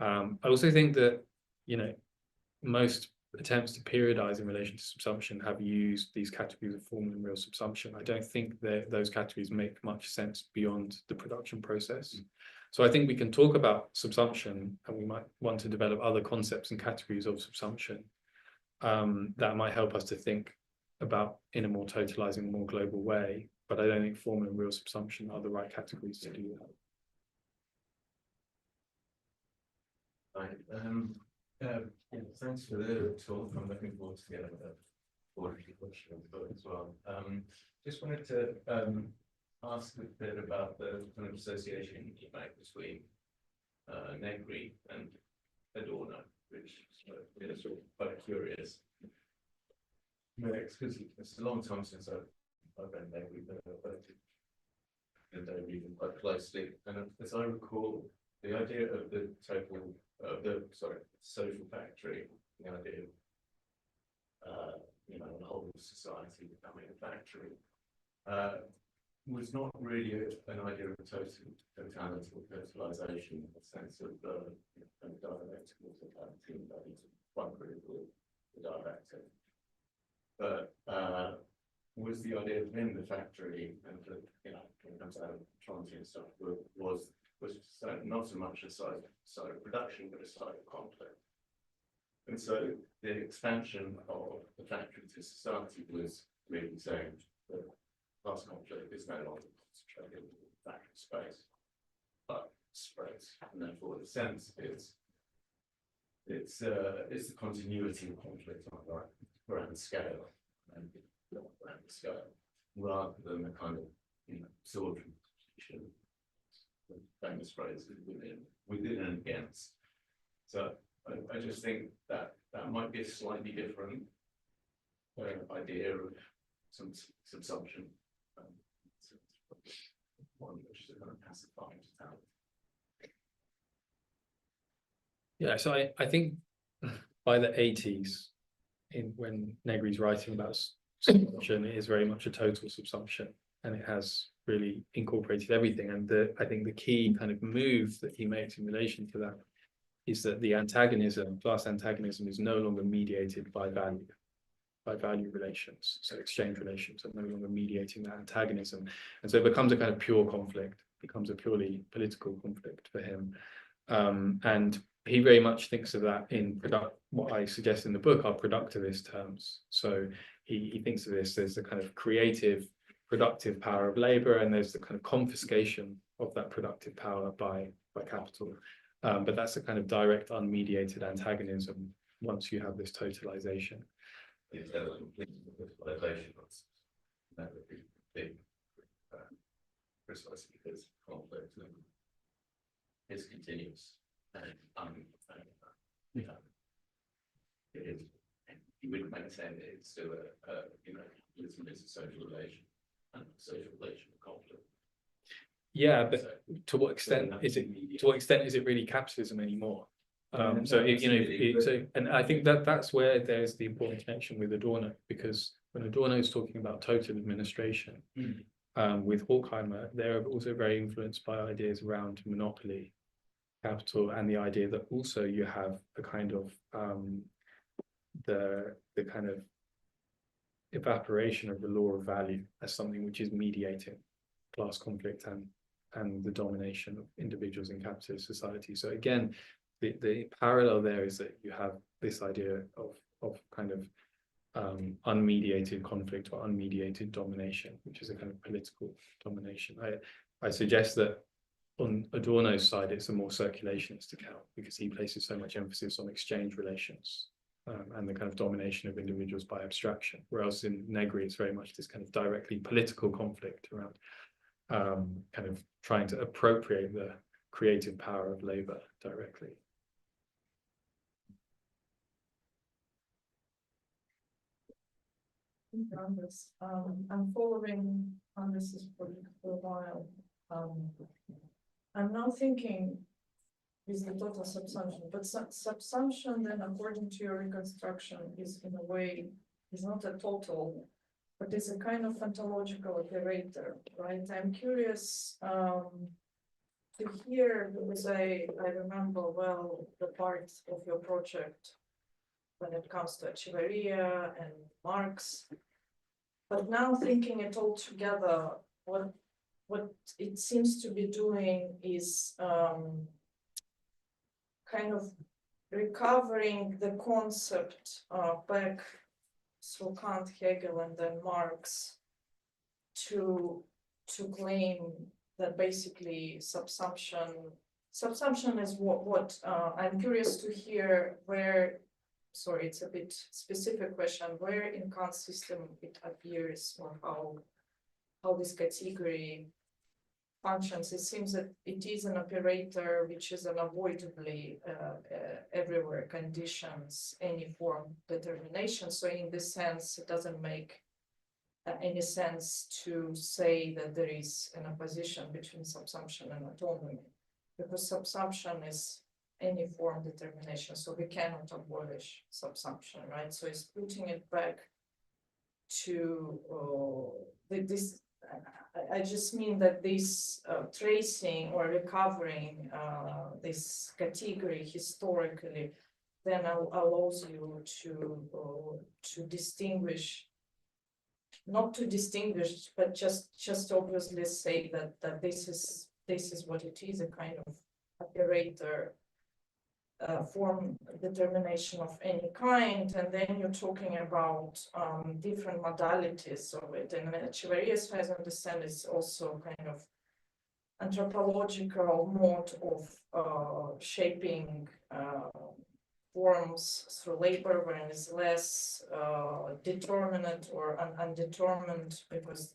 I also think that, you know, most attempts to periodize in relation to subsumption have used these categories of formal and real subsumption. I don't think that those categories make much sense beyond the production process. So I think we can talk about subsumption, and we might want to develop other concepts and categories of subsumption that might help us to think about in a more totalizing, more global way. But I don't think formal and real subsumption are the right categories to do that. Right. Thanks for the talk. I'm looking forward to getting a question of the book as well. Just wanted to ask a bit about the kind of association you make between Negri and Adorno, which is sort of quite curious mix, because it's a long time since I've read Negri, but I don't read them quite closely. And as I recall, the idea of the social factory, the idea of the whole society becoming a factory, was not really an idea of totality or totalization in the sense of kind of dialectical totality, that is one critical the dialectic. But was the idea within the factory and the, when it comes out of transient stuff, was not so much a side of production, but a side of conflict. And so the expansion of the factory to society was really saying that class conflict is no longer concentrated in the factory space, but spreads. And therefore, the sense is it's the continuity of conflict around scale and around the scale, rather than the kind of sword constitution, the famous phrase within and against. So I just think that might be a slightly different idea of some subsumption. one which is a kind of pacifying totality. Yeah, so I think by the 80s, when Negri's writing about subsumption, it is very much a total subsumption, and it has really incorporated everything. And I think the key kind of move that he makes in relation to that is that the antagonism, class antagonism, is no longer mediated by value relations. So exchange relations are no longer mediating that antagonism. And so it becomes a kind of pure conflict, becomes a purely political conflict for him. And he very much thinks of that in what I suggest in the book are productivist terms. So he thinks of this as the kind of creative, productive power of labor, and there's the kind of confiscation of that productive power by capital. But that's a kind of direct, unmediated antagonism once you have this totalization. It's a complete politicalization that would be big, precisely because conflict is continuous and it is. You wouldn't maintain it. It's still capitalism is a social relation and social relation of conflict. Yeah, but so, to what extent is it? To what extent is it really capitalism anymore? And I think that's where there's the important connection with Adorno, because when Adorno is talking about total administration, with Horkheimer, they're also very influenced by ideas around monopoly, capital, and the idea that also you have a kind of the kind of evaporation of the law of value as something which is mediating class conflict and the domination of individuals in capitalist society. So again, the parallel there is that you have this idea of kind of unmediated conflict or unmediated domination, which is a kind of political domination. I suggest that on Adorno's side, it's a more circulationist account because he places so much emphasis on exchange relations and the kind of domination of individuals by abstraction. Whereas in Negri, it's very much this kind of directly political conflict around kind of trying to appropriate the creative power of labor directly. On this, I'm following on this for a while. I'm now thinking is the total subsumption, but subsumption then, according to your reconstruction, is in a way is not a total, but is a kind of ontological operator, right? I'm curious to hear, because I remember well the part of your project when it comes to Echeverria and Marx, but now thinking it all together, what it seems to be doing is kind of recovering the concept back through Kant, Hegel, and then Marx to claim that basically subsumption is what I'm curious to hear where. Sorry, it's a bit specific question. Where in Kant's system it appears, or how this category functions? It seems that it is an operator which is unavoidably everywhere conditions any form determination. So in this sense, it doesn't make any sense to say that there is an opposition between subsumption and autonomy, because subsumption is any form determination, so we cannot abolish subsumption, right? So it's putting it back to this. I just mean that this tracing or recovering this category historically then allows you to distinguish, not to distinguish, but just obviously say that this is what it is, a kind of operator. Form determination of any kind, and then you're talking about different modalities of it. And Echeverria, as far as I understand, is also kind of anthropological mode of shaping forms through labor, where it's less determinate or undetermined because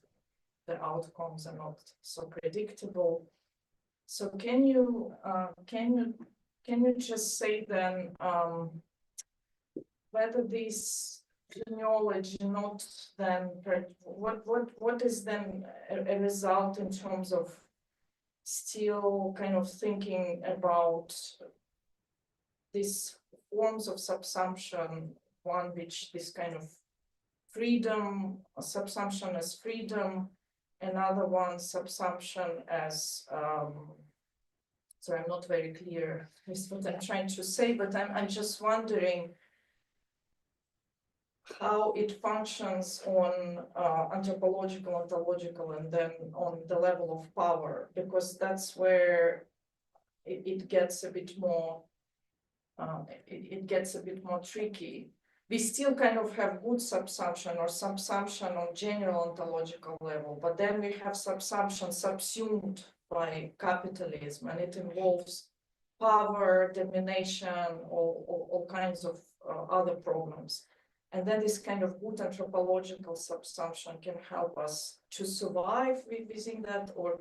the outcomes are not so predictable. So can you just say then whether this genealogy, not then, what is then a result in terms of still kind of thinking about these forms of subsumption, one which this kind of freedom, subsumption as freedom, another one subsumption as, so I'm not very clear with what I'm trying to say, but I'm just wondering how it functions on anthropological, ontological, and then on the level of power, because that's where it gets a bit more, it gets a bit more tricky. We still kind of have good subsumption or subsumption on general ontological level, but then we have subsumption subsumed by capitalism, and it involves power, domination, all kinds of other problems. And then this kind of good anthropological subsumption can help us to survive within that, or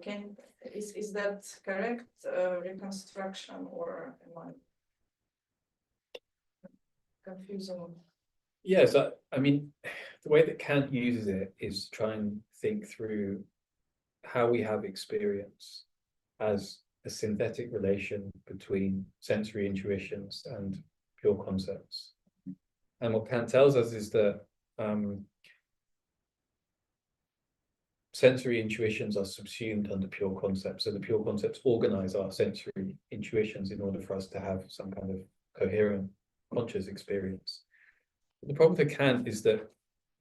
is that correct reconstruction, or am I confusing? Yes, I mean, the way that Kant uses it is to try and think through how we have experience as a synthetic relation between sensory intuitions and pure concepts. And what Kant tells us is that sensory intuitions are subsumed under pure concepts. So the pure concepts organize our sensory intuitions in order for us to have some kind of coherent conscious experience. The problem for Kant is that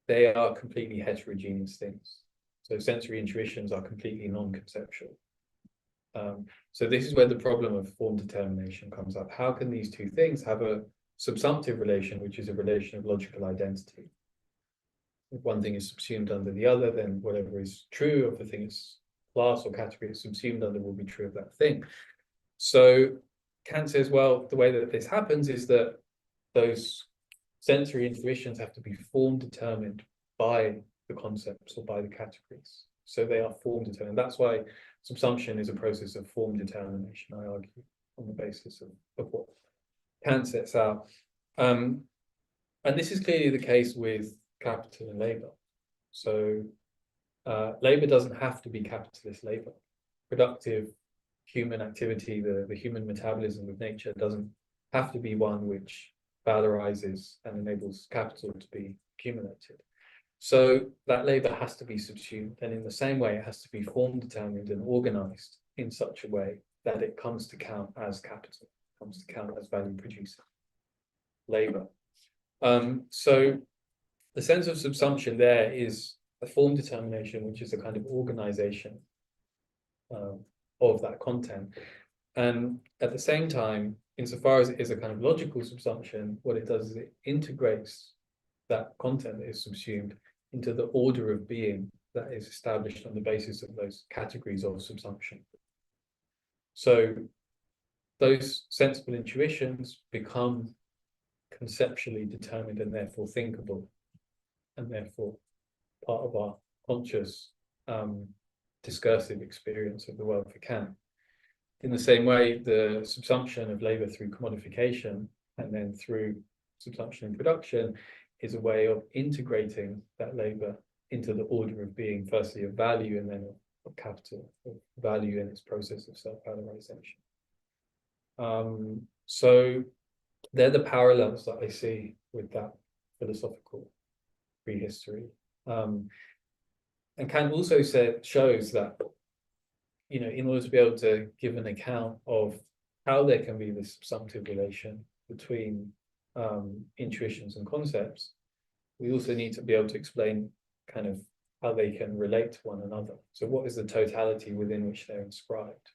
they are completely heterogeneous things. So sensory intuitions are completely non-conceptual. So this is where the problem of form determination comes up. How can these two things have a subsumptive relation, which is a relation of logical identity? If one thing is subsumed under the other, then whatever is true of the thing is class or category is subsumed under will be true of that thing. So Kant says, well, the way that this happens is that those sensory intuitions have to be form determined by the concepts or by the categories. So they are form determined. That's why subsumption is a process of form determination, I argue, on the basis of what Kant sets out. And this is clearly the case with capital and labor. So labor doesn't have to be capitalist labor. Productive human activity, the human metabolism of nature doesn't have to be one which valorizes and enables capital to be accumulated. So that labor has to be subsumed, and in the same way it has to be form determined and organized in such a way that it comes to count as capital, comes to count as value producing labor. So the sense of subsumption there is a form determination, which is a kind of organization of that content. And at the same time, insofar as it is a kind of logical subsumption, what it does is it integrates that content that is subsumed into the order of being that is established on the basis of those categories of subsumption. So those sensible intuitions become conceptually determined and therefore thinkable, and therefore part of our conscious discursive experience of the world for Kant. In the same way, the subsumption of labor through commodification and then through subsumption in production is a way of integrating that labor into the order of being, firstly of value and then of capital, of value in its process of self-valorization. So they're the parallels that I see with that philosophical prehistory. And Kant also shows that, you know, in order to be able to give an account of how there can be this subsumptive relation between intuitions and concepts, we also need to be able to explain kind of how they can relate to one another. So what is the totality within which they're inscribed?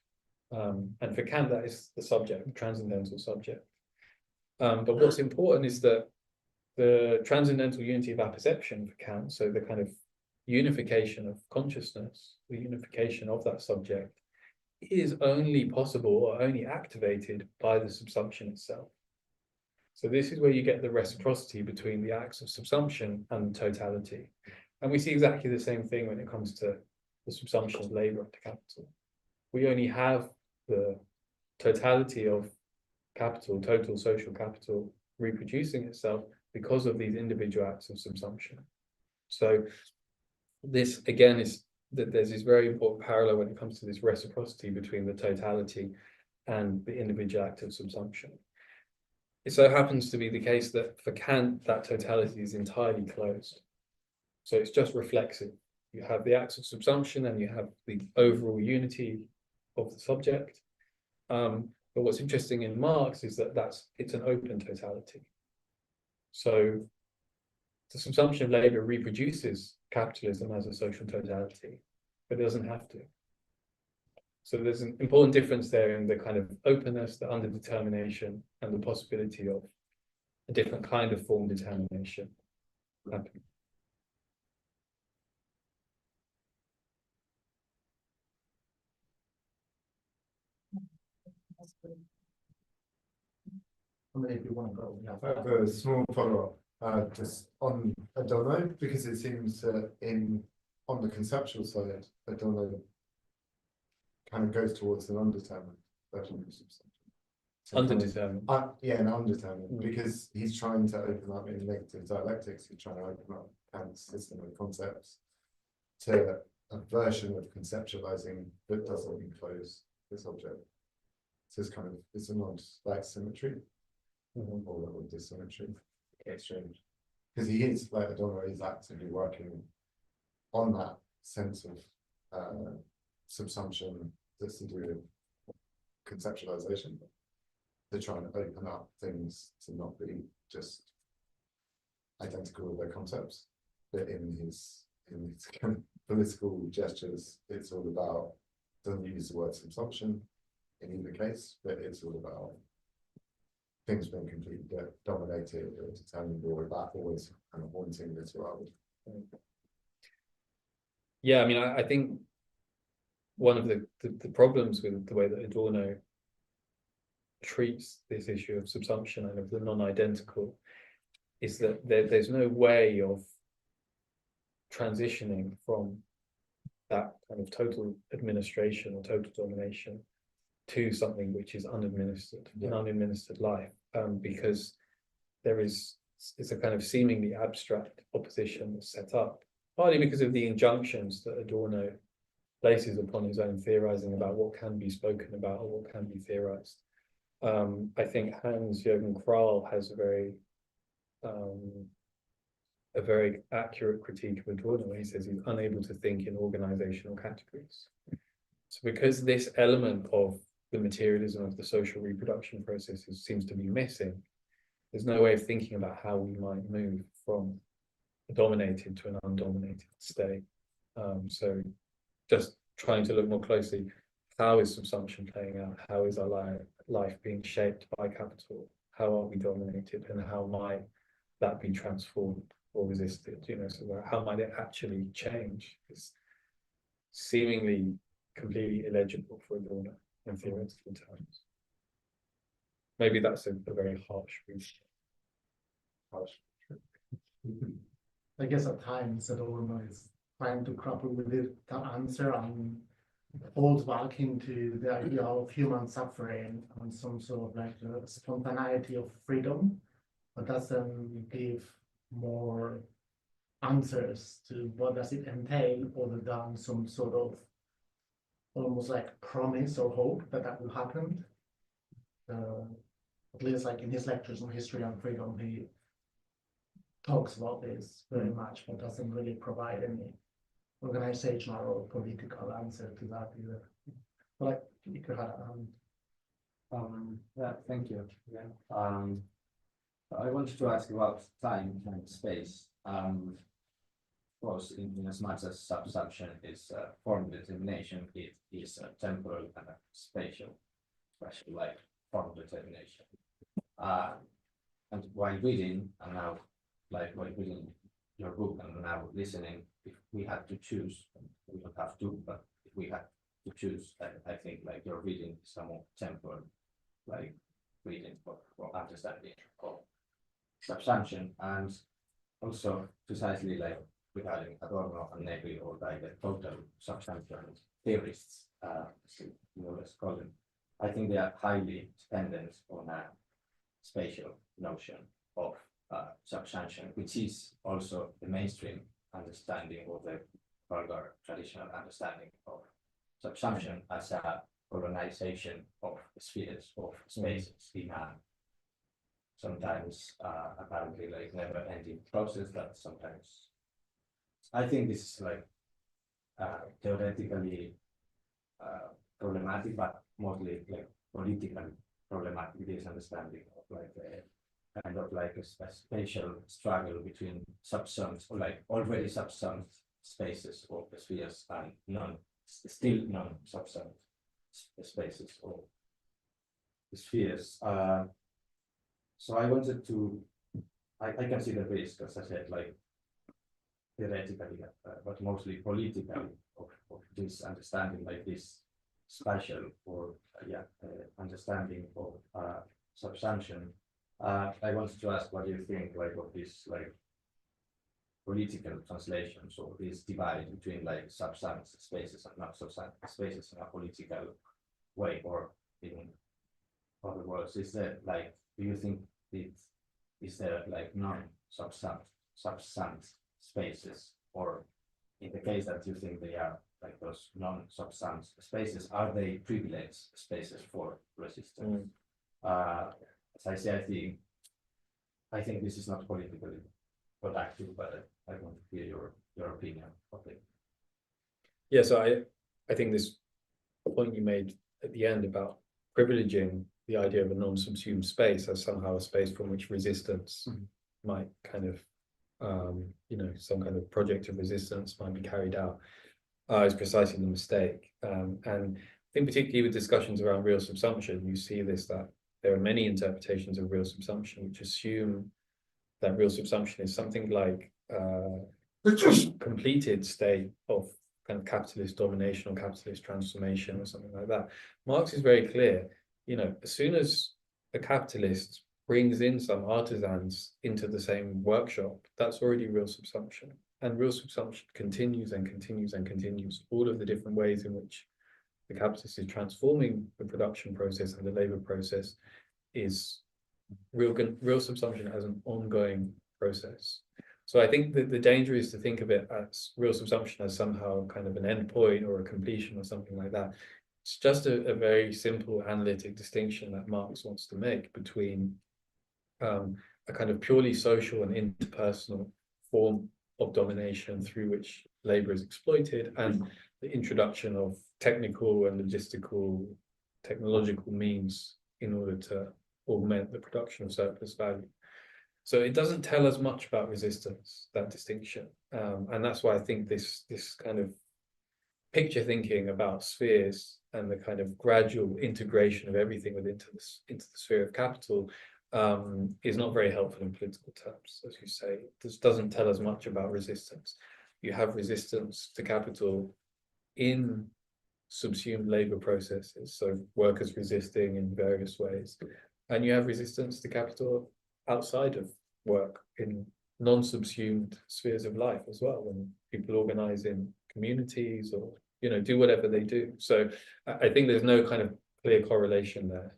And for Kant, that is the subject, the transcendental subject. But what's important is that the transcendental unity of apperception for Kant, so the kind of unification of consciousness, the unification of that subject, is only possible or only activated by the subsumption itself. So this is where you get the reciprocity between the acts of subsumption and totality. And we see exactly the same thing when it comes to the subsumption of labor into capital. We only have the totality of capital, total social capital, reproducing itself because of these individual acts of subsumption. So this again is that there's this very important parallel when it comes to this reciprocity between the totality and the individual act of subsumption. It so happens to be the case that for Kant, that totality is entirely closed. So it's just reflexive. You have the acts of subsumption and you have the overall unity of the subject. But what's interesting in Marx is that it's an open totality. So the subsumption of labor reproduces capitalism as a social totality, but it doesn't have to. So there's an important difference there in the kind of openness, the underdetermination, and the possibility of a different kind of form determination happening. If you want to go, yeah. I have a small follow-up, just on Adorno, because it seems on the conceptual side, Adorno kind of goes towards an undetermined version of subsumption. So Underdetermined. yeah, an undetermined, because he's trying to open up in negative dialectics, he's trying to open up Kant's system of concepts to a version of conceptualizing that doesn't enclose this object. So it's an odd like symmetry. Or little dissymmetry exchange, because he is like Adorno is actively working on that sense of subsumption that's to do with conceptualization. They're trying to open up things to not be just identical with their concepts, but in his kind of political gestures, it's all about, doesn't use the word subsumption in either case, but it's all about things being completely dominated or determined, or that always kind of haunting this world. Yeah, I mean, I think one of the problems with the way that Adorno treats this issue of subsumption and of the non-identical is that there's no way of transitioning from that kind of total administration or total domination to something which is unadministered, an unadministered life, because it's a kind of seemingly abstract opposition that's set up, partly because of the injunctions that Adorno places upon his own theorizing about what can be spoken about or what can be theorized. I think Hans-Jürgen Krahl has a very accurate critique of Adorno. He says he's unable to think in organizational categories. So because this element of the materialism of the social reproduction processes seems to be missing, there's no way of thinking about how we might move from a dominated to an undominated state. So just trying to look more closely, how is subsumption playing out? How is our life being shaped by capital? How are we dominated, and how might that be transformed or resisted? So how might it actually change? It's seemingly completely illegible for Adorno in theoretical terms. Maybe that's a very harsh read. I guess at times Adorno is trying to grapple with the answer and falls back into the idea of human suffering and some sort of like the spontaneity of freedom, but doesn't give more answers to what does it entail, other than some sort of almost like promise or hope that will happen. At least like in his lectures on history and freedom, he talks about this very much, but doesn't really provide any organizational or political answer to that either. But like you could have yeah, thank you. Yeah. I wanted to ask about time and space. Of course, in as much as subsumption is form determination, it is a temporal and a spatial, especially like form determination. And while reading, and now like while reading your book and now listening, if we had to choose, we don't have to, but if we had to choose, I think like your reading is a more temporal, like reading for understanding of subsumption, and also precisely like regarding Adorno and Hegel, or like the total subsumption theorists, more or less call them. I think they are highly dependent on a spatial notion of subsumption, which is also the mainstream understanding of the vulgar traditional understanding of subsumption as a colonization of spheres, of spaces in a sometimes apparently like never ending process that sometimes I think this is like theoretically problematic, but mostly like politically problematic, this understanding of like a kind of like a spatial struggle between subsumed or like already subsumed spaces of the spheres and still non-subsumed spaces or spheres. So I wanted to, I can see the risk, as I said, like theoretically, but mostly politically of this understanding, like this spatial or understanding of subsumption. I wanted to ask, what do you think, like, of this, like, political translations or this divide between like subsumed spaces and not subsumed spaces in a political way, or in other words, is there like, do you think is there like non-subsumed spaces, or in the case that you think they are like those non-subsumed spaces, are they privileged spaces for resistance? As I say, I think this is not politically productive, but I want to hear your opinion of it. Yeah, so I think this point you made at the end about privileging the idea of a non-subsumed space as somehow a space from which resistance might kind of, some kind of project of resistance might be carried out, is precisely the mistake. And I think particularly with discussions around real subsumption, you see this, that there are many interpretations of real subsumption which assume that real subsumption is something like completed state of kind of capitalist domination or capitalist transformation or something like that. Marx is very clear, as soon as a capitalist brings in some artisans into the same workshop, that's already real subsumption. And real subsumption continues and continues and continues. All of the different ways in which the capitalist is transforming the production process and the labor process is real subsumption as an ongoing process. So I think that the danger is to think of it as real subsumption as somehow kind of an endpoint or a completion or something like that. It's just a very simple analytic distinction that Marx wants to make between a kind of purely social and interpersonal form of domination through which labor is exploited, and the introduction of technical and logistical, technological means in order to augment the production of surplus value. So it doesn't tell us much about resistance, that distinction. And that's why I think this kind of picture thinking about spheres and the kind of gradual integration of everything into the sphere of capital is not very helpful in political terms. As you say, this doesn't tell us much about resistance. You have resistance to capital in subsumed labor processes, so workers resisting in various ways, and you have resistance to capital outside of work in non-subsumed spheres of life as well, when people organize in communities or do whatever they do. So I think there's no kind of clear correlation there,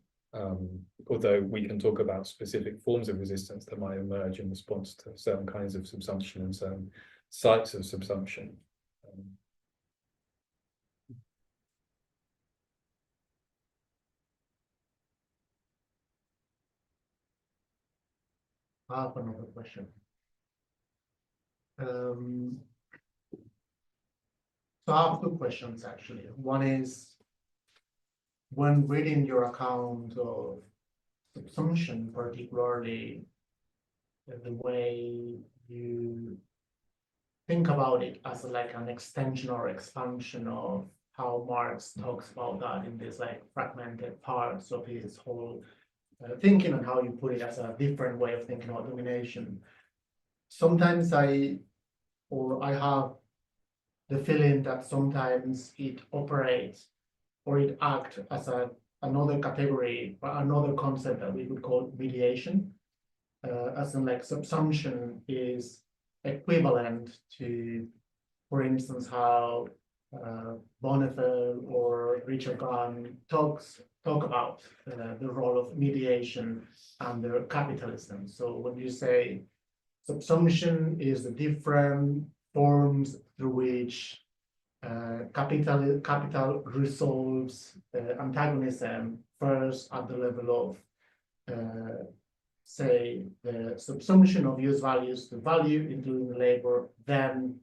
although we can talk about specific forms of resistance that might emerge in response to certain kinds of subsumption and certain sites of subsumption. I have another question. So I have two questions actually. One is, when reading your account of subsumption, particularly the way you think about it as like an extension or expansion of how Marx talks about that in these like fragmented parts of his whole thinking, and how you put it as a different way of thinking about domination. Sometimes I have the feeling that sometimes it operates or it acts as another category, or another concept that we would call mediation, as in like subsumption is equivalent to, for instance, how Bonhoeffer or Richard Kahn talk about the role of mediation under capitalism. So when you say subsumption is the different forms through which capital resolves antagonism, first at the level of say the subsumption of use values to value, including labor, then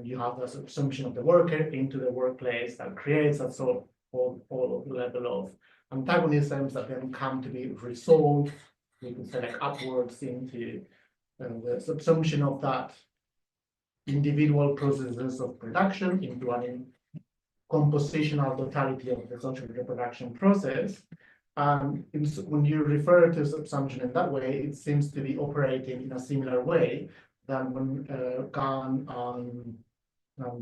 you have the subsumption of the worker into the workplace that creates that sort of all of the level of antagonisms that then come to be resolved, we could say like upwards into the subsumption of that individual processes of production into an compositional totality of the social reproduction process. When you refer to subsumption in that way, it seems to be operating in a similar way than when Kant and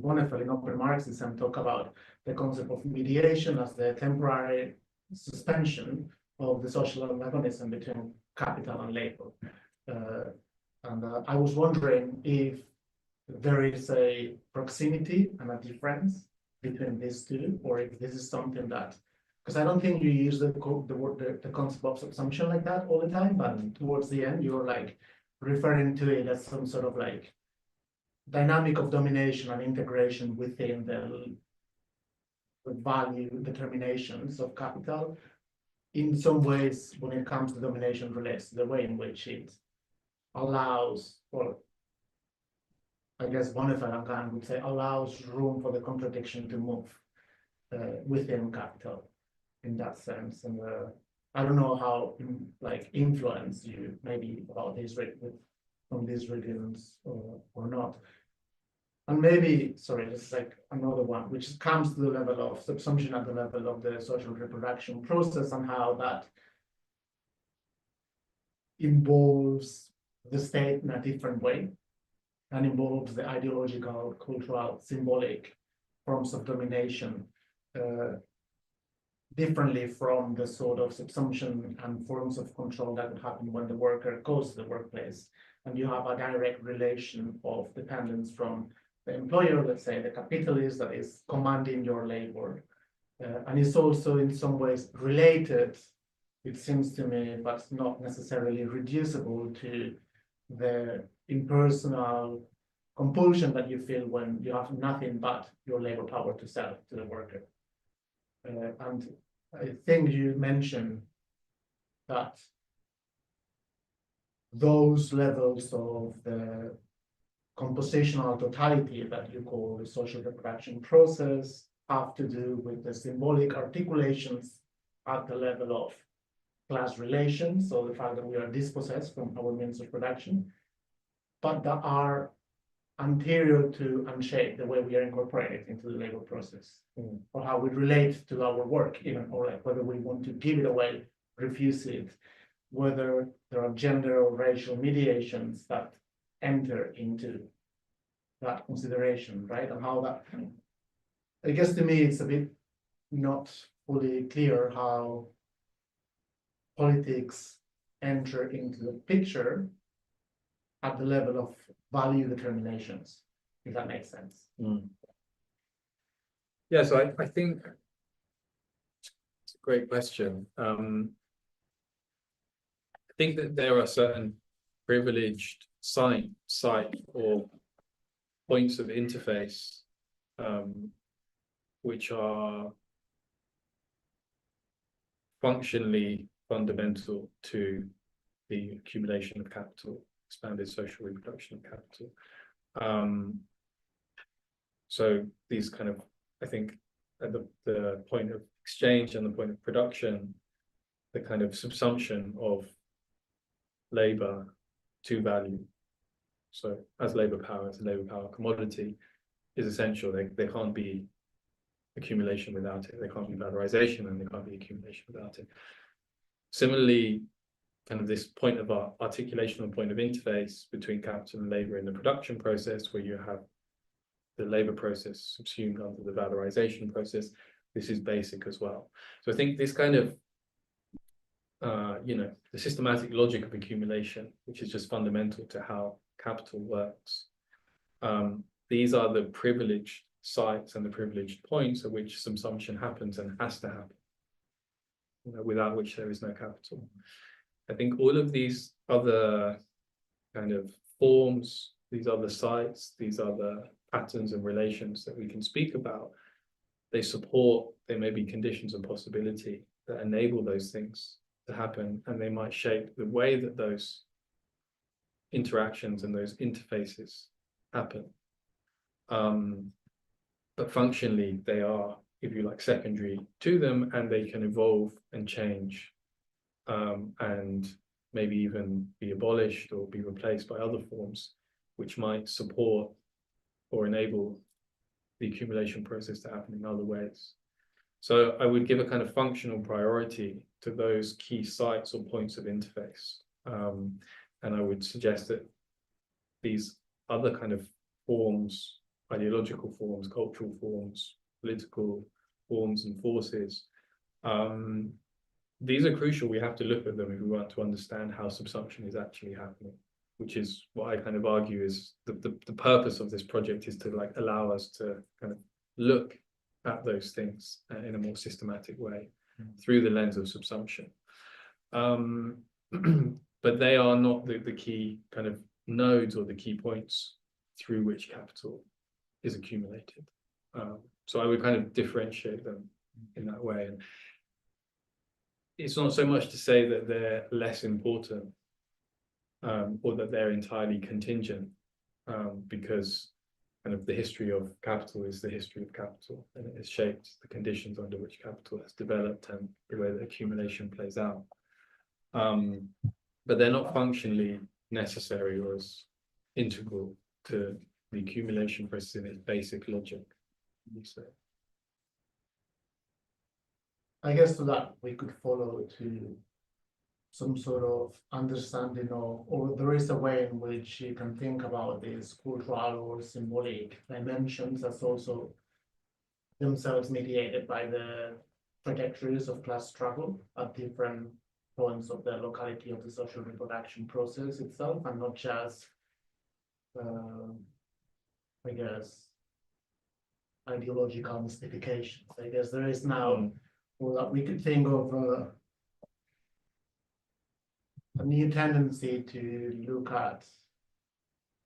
Bonhoeffer in Open Marxism talk about the concept of mediation as the temporary suspension of the social antagonism between capital and labor. I was wondering if there is a proximity and a difference between these two, or if this is something that, because I don't think you use the concept of subsumption like that all the time, but towards the end you're like referring to it as some sort of like dynamic of domination and integration within the value determinations of capital. In some ways, when it comes to domination, relates to the way in which it allows, or I guess Bonhoeffer and Kant would say, allows room for the contradiction to move within capital in that sense. And I don't know how like influence you maybe about this from these regions or not. And maybe, sorry, this is like another one, which comes to the level of subsumption at the level of the social reproduction process and how that involves the state in a different way and involves the ideological, cultural, symbolic forms of domination differently from the sort of subsumption and forms of control that would happen when the worker goes to the workplace. And you have a direct relation of dependence from the employer, let's say the capitalist that is commanding your labor. And it's also in some ways related, it seems to me, but not necessarily reducible to the impersonal compulsion that you feel when you have nothing but your labor power to sell to the worker. And I think you mentioned that those levels of the compositional totality that you call the social reproduction process have to do with the symbolic articulations at the level of class relations, so the fact that we are dispossessed from our means of production, but that are anterior to and shape the way we are incorporated into the labor process, or how we relate to our work, even, or like whether we want to give it away, refuse it, whether there are gender or racial mediations that enter into that consideration, right? And how that, I guess to me, it's a bit not fully clear how politics enter into the picture at the level of value determinations, if that makes sense. Yeah, so I think it's a great question. I think that there are certain privileged site or points of interface which are functionally fundamental to the accumulation of capital, expanded social reproduction of capital. So these kind of, I think, at the point of exchange and the point of production, the kind of subsumption of labor to value. So as labor power commodity is essential. There can't be accumulation without it. There can't be valorization and there can't be accumulation without it. Similarly, kind of this point of articulation and point of interface between capital and labor in the production process, where you have the labor process subsumed under the valorization process, this is basic as well. So I think this kind of, the systematic logic of accumulation, which is just fundamental to how capital works. These are the privileged sites and the privileged points at which subsumption happens and has to happen, without which there is no capital. I think all of these other kind of forms, these other sites, these other patterns and relations that we can speak about, they support, there may be conditions of possibility that enable those things to happen, and they might shape the way that those interactions and those interfaces happen. But functionally, they are, if you like, secondary to them, and they can evolve and change, and maybe even be abolished or be replaced by other forms, which might support or enable the accumulation process to happen in other ways. So I would give a kind of functional priority to those key sites or points of interface. And I would suggest that these other kind of forms, ideological forms, cultural forms, political forms and forces, these are crucial. We have to look at them if we want to understand how subsumption is actually happening, which is what I kind of argue is the purpose of this project, is to like allow us to kind of look at those things in a more systematic way through the lens of subsumption. But they are not the key kind of nodes or the key points through which capital is accumulated. So I would kind of differentiate them in that way. And it's not so much to say that they're less important or that they're entirely contingent, because kind of the history of capital is the history of capital, and it has shaped the conditions under which capital has developed and the way that accumulation plays out. But they're not functionally necessary or as integral to the accumulation process in its basic logic. I guess to that we could follow to some sort of understanding of, or there is a way in which you can think about these cultural or symbolic dimensions as also themselves mediated by the trajectories of class struggle at different points of the locality of the social reproduction process itself, and not just, I guess, ideological mystifications. I guess there is now, or that we could think of a new tendency to look at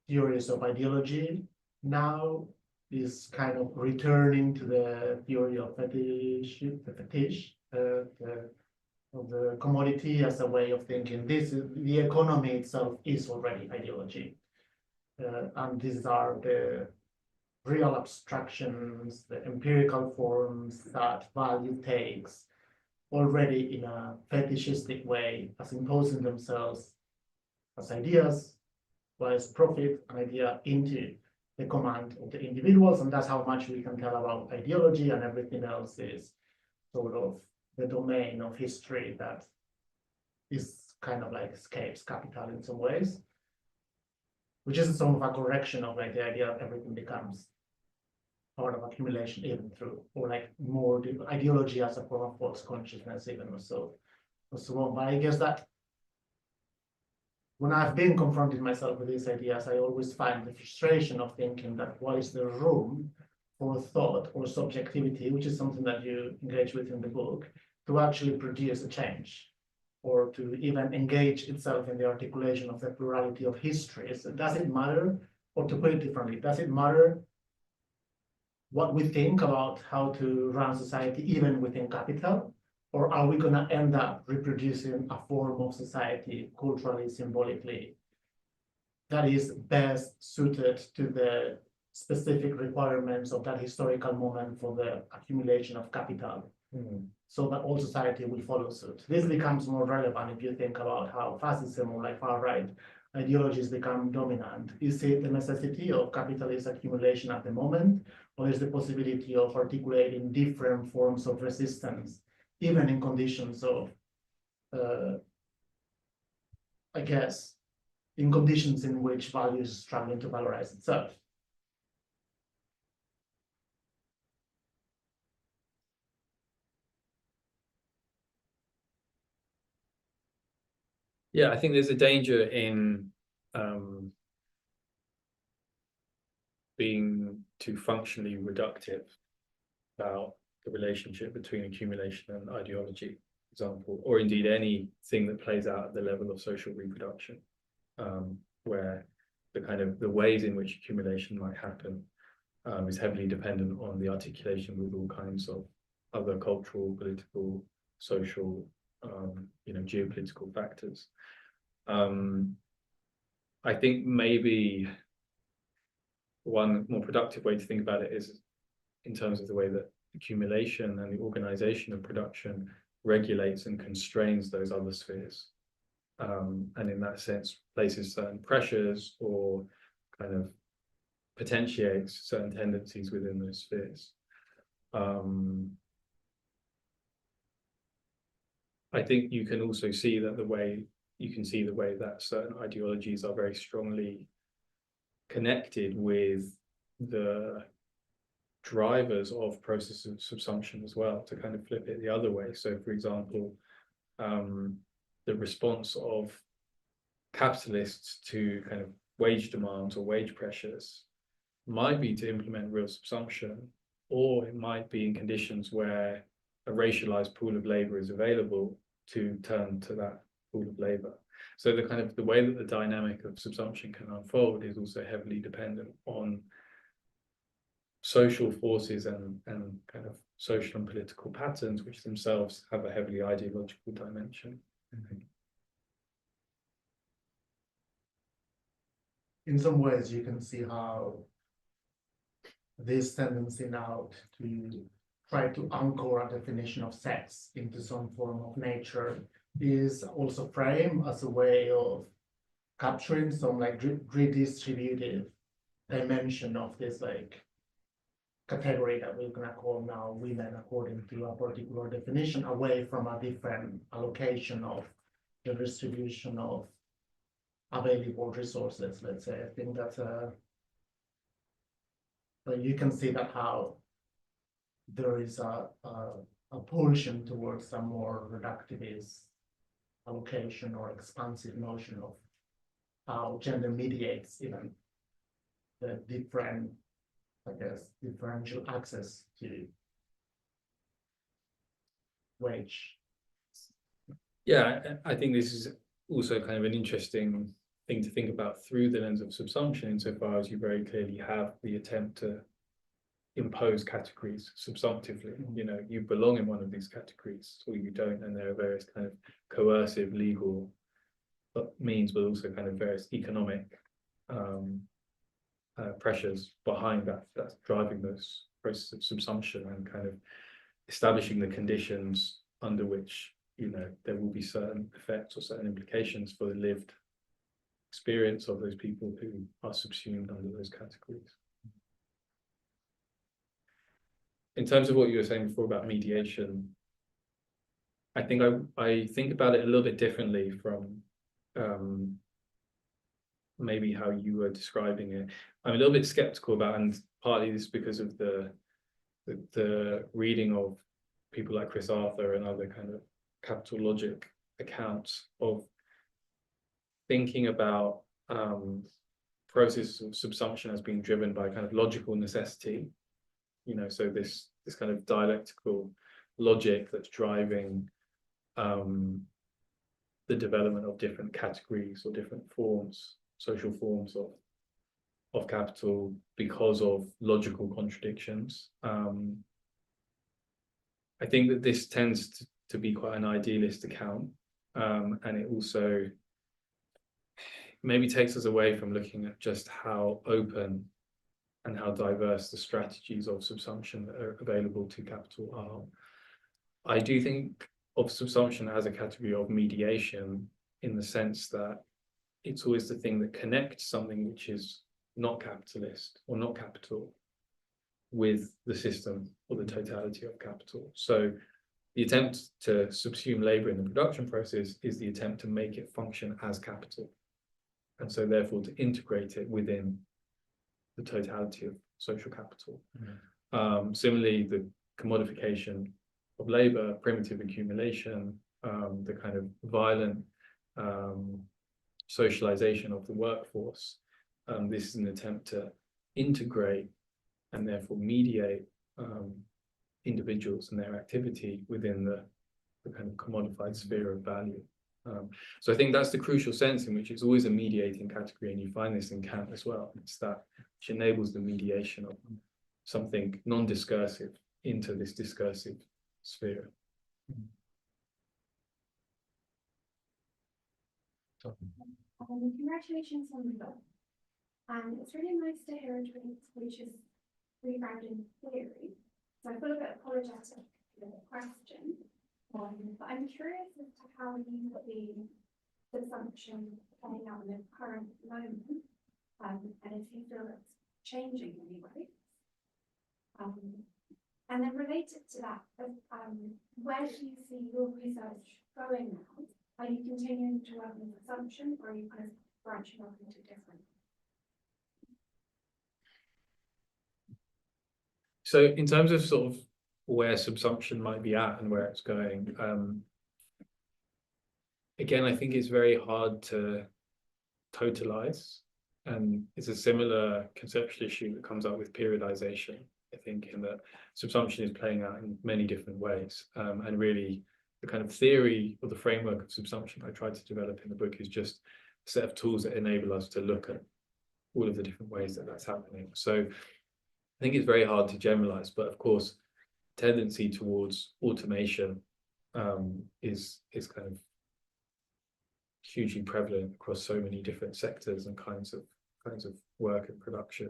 theories of ideology now is kind of returning to the theory of fetish, of the commodity as a way of thinking. This is, the economy itself is already ideology. And these are the real abstractions, the empirical forms that value takes already in a fetishistic way as imposing themselves as ideas, or as profit, an idea into the command of the individuals. And that's how much we can tell about ideology, and everything else is sort of the domain of history that is kind of like escapes capital in some ways, which is some of a correction of like the idea that everything becomes part of accumulation even through, or like more ideology as a form of false consciousness even or so on. But I guess that when I've been confronting myself with these ideas, I always find the frustration of thinking that what is the room for thought or subjectivity, which is something that you engage with in the book, to actually produce a change, or to even engage itself in the articulation of the plurality of histories. Does it matter, or to put it differently, does it matter what we think about how to run society even within capital? Or are we going to end up reproducing a form of society culturally, symbolically, that is best suited to the specific requirements of that historical moment for the accumulation of capital, so that all society will follow suit? This becomes more relevant if you think about how fascism or like far-right ideologies become dominant. Is it the necessity of capitalist accumulation at the moment, or is the possibility of articulating different forms of resistance, even in conditions of, I guess, in conditions in which value is struggling to valorize itself? Yeah, I think there's a danger in being too functionally reductive about the relationship between accumulation and ideology, for example, or indeed anything that plays out at the level of social reproduction, where the ways in which accumulation might happen is heavily dependent on the articulation with all kinds of other cultural, political, social, geopolitical factors. I think maybe one more productive way to think about it is in terms of the way that accumulation and the organization of production regulates and constrains those other spheres. And in that sense, places certain pressures or kind of potentiates certain tendencies within those spheres. I think you can also see that the way that certain ideologies are very strongly connected with the drivers of process of subsumption as well, to kind of flip it the other way. So for example, the response of capitalists to kind of wage demands or wage pressures might be to implement real subsumption, or it might be in conditions where a racialized pool of labor is available to turn to that pool of labor. So the way that the dynamic of subsumption can unfold is also heavily dependent on social forces and kind of social and political patterns, which themselves have a heavily ideological dimension. In some ways, you can see how this tendency now to try to anchor a definition of sex into some form of nature is also framed as a way of capturing some like redistributive dimension of this like category that we're gonna call now women according to a particular definition, away from a different allocation of the distribution of available resources, let's say. I think that's but you can see that how there is a pulsion towards a more reductivist allocation or expansive notion of how gender mediates even the different, I guess, differential access to wage. Yeah, I think this is also kind of an interesting thing to think about through the lens of subsumption, insofar as you very clearly have the attempt to impose categories subsumptively. You know, you belong in one of these categories or you don't, and there are various kind of coercive legal means, but also kind of various economic pressures behind that's driving those processes of subsumption and kind of establishing the conditions under which, you know, there will be certain effects or certain implications for the lived experience of those people who are subsumed under those categories. In terms of what you were saying before about mediation, I think I think about it a little bit differently from maybe how you were describing it. I'm a little bit skeptical about, and partly this because of the reading of people like Chris Arthur and other kind of capital logic accounts of thinking about process of subsumption as being driven by kind of logical necessity. You know, so this kind of dialectical logic that's driving the development of different categories or different forms, social forms of capital because of logical contradictions. I think that this tends to be quite an idealist account, and it also maybe takes us away from looking at just how open and how diverse the strategies of subsumption that are available to capital are. I do think of subsumption as a category of mediation, in the sense that it's always the thing that connects something which is not capitalist or not capital with the system or the totality of capital. So the attempt to subsume labor in the production process is the attempt to make it function as capital, and so therefore to integrate it within the totality of social capital. Similarly, the commodification of labor, primitive accumulation, the kind of violent socialization of the workforce, this is an attempt to integrate and therefore mediate individuals and their activity within the kind of commodified sphere of value. So I think that's the crucial sense in which it's always a mediating category, and you find this in Kant as well. It's that which enables the mediation of something non-discursive into this discursive sphere. Congratulations on the book. It's really nice to hear a tweet which is regrounded in theory. So I feel a bit apologetic for the question, but I'm curious as to how you put the subsumption playing out in the current moment, and if you feel it's changing in any way. And then related to that, where do you see your research going now? Are you continuing to work on subsumption, or are you kind of branching off into different? So in terms of sort of where subsumption might be at and where it's going, again, I think it's very hard to totalize, and it's a similar conceptual issue that comes up with periodization, I think, in that subsumption is playing out in many different ways, and really the kind of theory or the framework of subsumption I tried to develop in the book is just a set of tools that enable us to look at all of the different ways that that's happening. So I think it's very hard to generalize, but of course, tendency towards automation is kind of hugely prevalent across so many different sectors and kinds of work and production.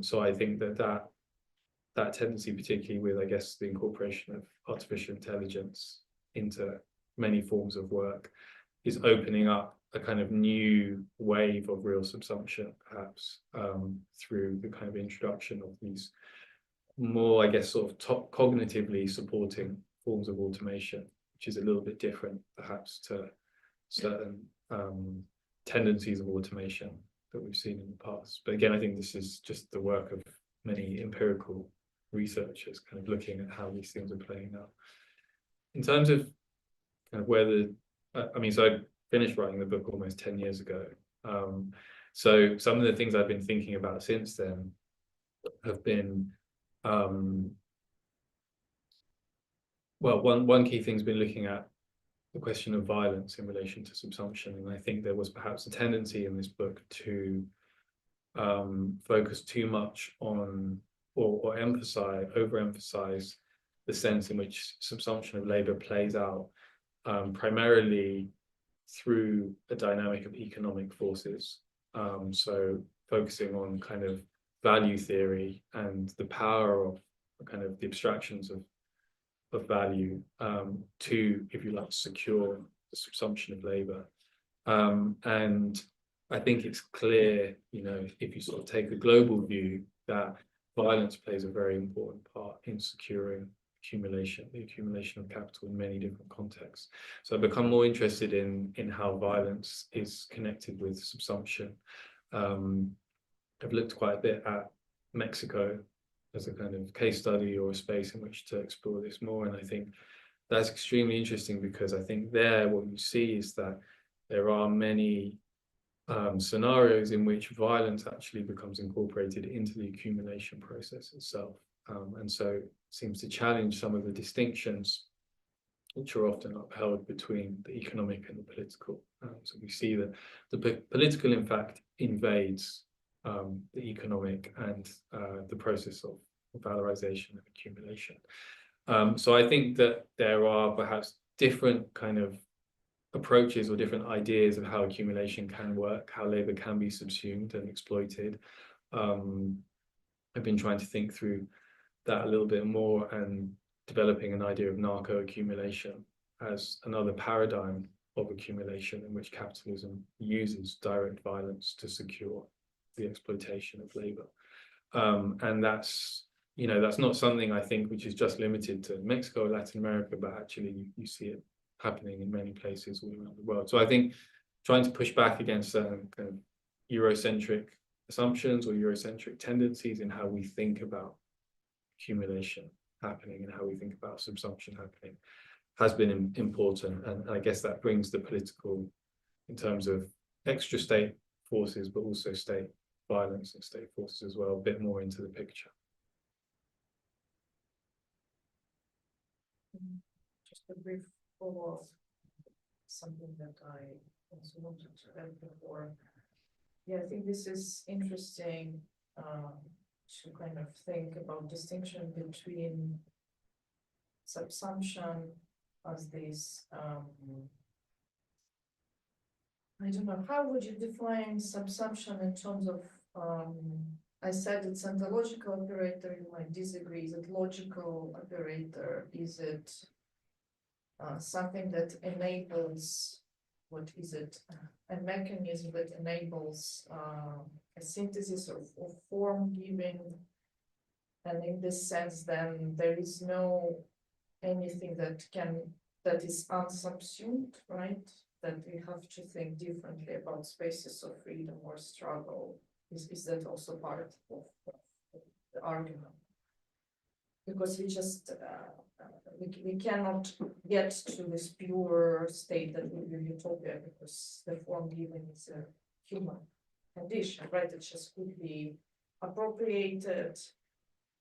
So I think that tendency, particularly with, I guess, the incorporation of artificial intelligence into many forms of work, is opening up a kind of new wave of real subsumption, perhaps, through the kind of introduction of these more, I guess, sort of top cognitively supporting forms of automation, which is a little bit different, perhaps, to certain tendencies of automation that we've seen in the past. But again, I think this is just the work of many empirical researchers kind of looking at how these things are playing out. In terms of kind of where the, so I finished writing the book almost 10 years ago. So some of the things I've been thinking about since then have been, well, one key thing's been looking at the question of violence in relation to subsumption. And I think there was perhaps a tendency in this book to focus too much on or overemphasize the sense in which subsumption of labor plays out primarily through a dynamic of economic forces. So focusing on kind of value theory and the power of kind of the abstractions of value to, if you like, secure the subsumption of labor. And I think it's clear, you know, if you sort of take a global view, that violence plays a very important part in securing the accumulation of capital in many different contexts. So I've become more interested in how violence is connected with subsumption. I've looked quite a bit at Mexico as a kind of case study or a space in which to explore this more. And I think that's extremely interesting because I think there what you see is that there are many scenarios in which violence actually becomes incorporated into the accumulation process itself. And so it seems to challenge some of the distinctions which are often upheld between the economic and the political. So we see that the political, in fact, invades the economic and the process of valorization and accumulation. So I think that there are perhaps different kind of approaches or different ideas of how accumulation can work, how labor can be subsumed and exploited. I've been trying to think through that a little bit more and developing an idea of narco-accumulation as another paradigm of accumulation in which capitalism uses direct violence to secure the exploitation of labor. And that's, you know, that's not something I think which is just limited to Mexico or Latin America, but actually you see it happening in many places all around the world. So I think trying to push back against certain kind of Eurocentric assumptions or Eurocentric tendencies in how we think about accumulation happening and how we think about subsumption happening has been important. And I guess that brings the political in terms of extra state forces, but also state violence and state forces as well, a bit more into the picture. Just a brief follow-up, something that I also wanted to add before. Yeah, I think this is interesting to kind of think about distinction between subsumption as this, I don't know, how would you define subsumption in terms of, I said it's ontological operator, you might disagree, is it logical operator, is it something that enables, what is it, a mechanism that enables a synthesis of form giving, and in this sense then there is no anything that is unsubsumed, right? That we have to think differently about spaces of freedom or struggle. Is that also part of the argument? Because we just we cannot get to this pure state that would be utopia, because the form given is a human condition, right? It just could be appropriated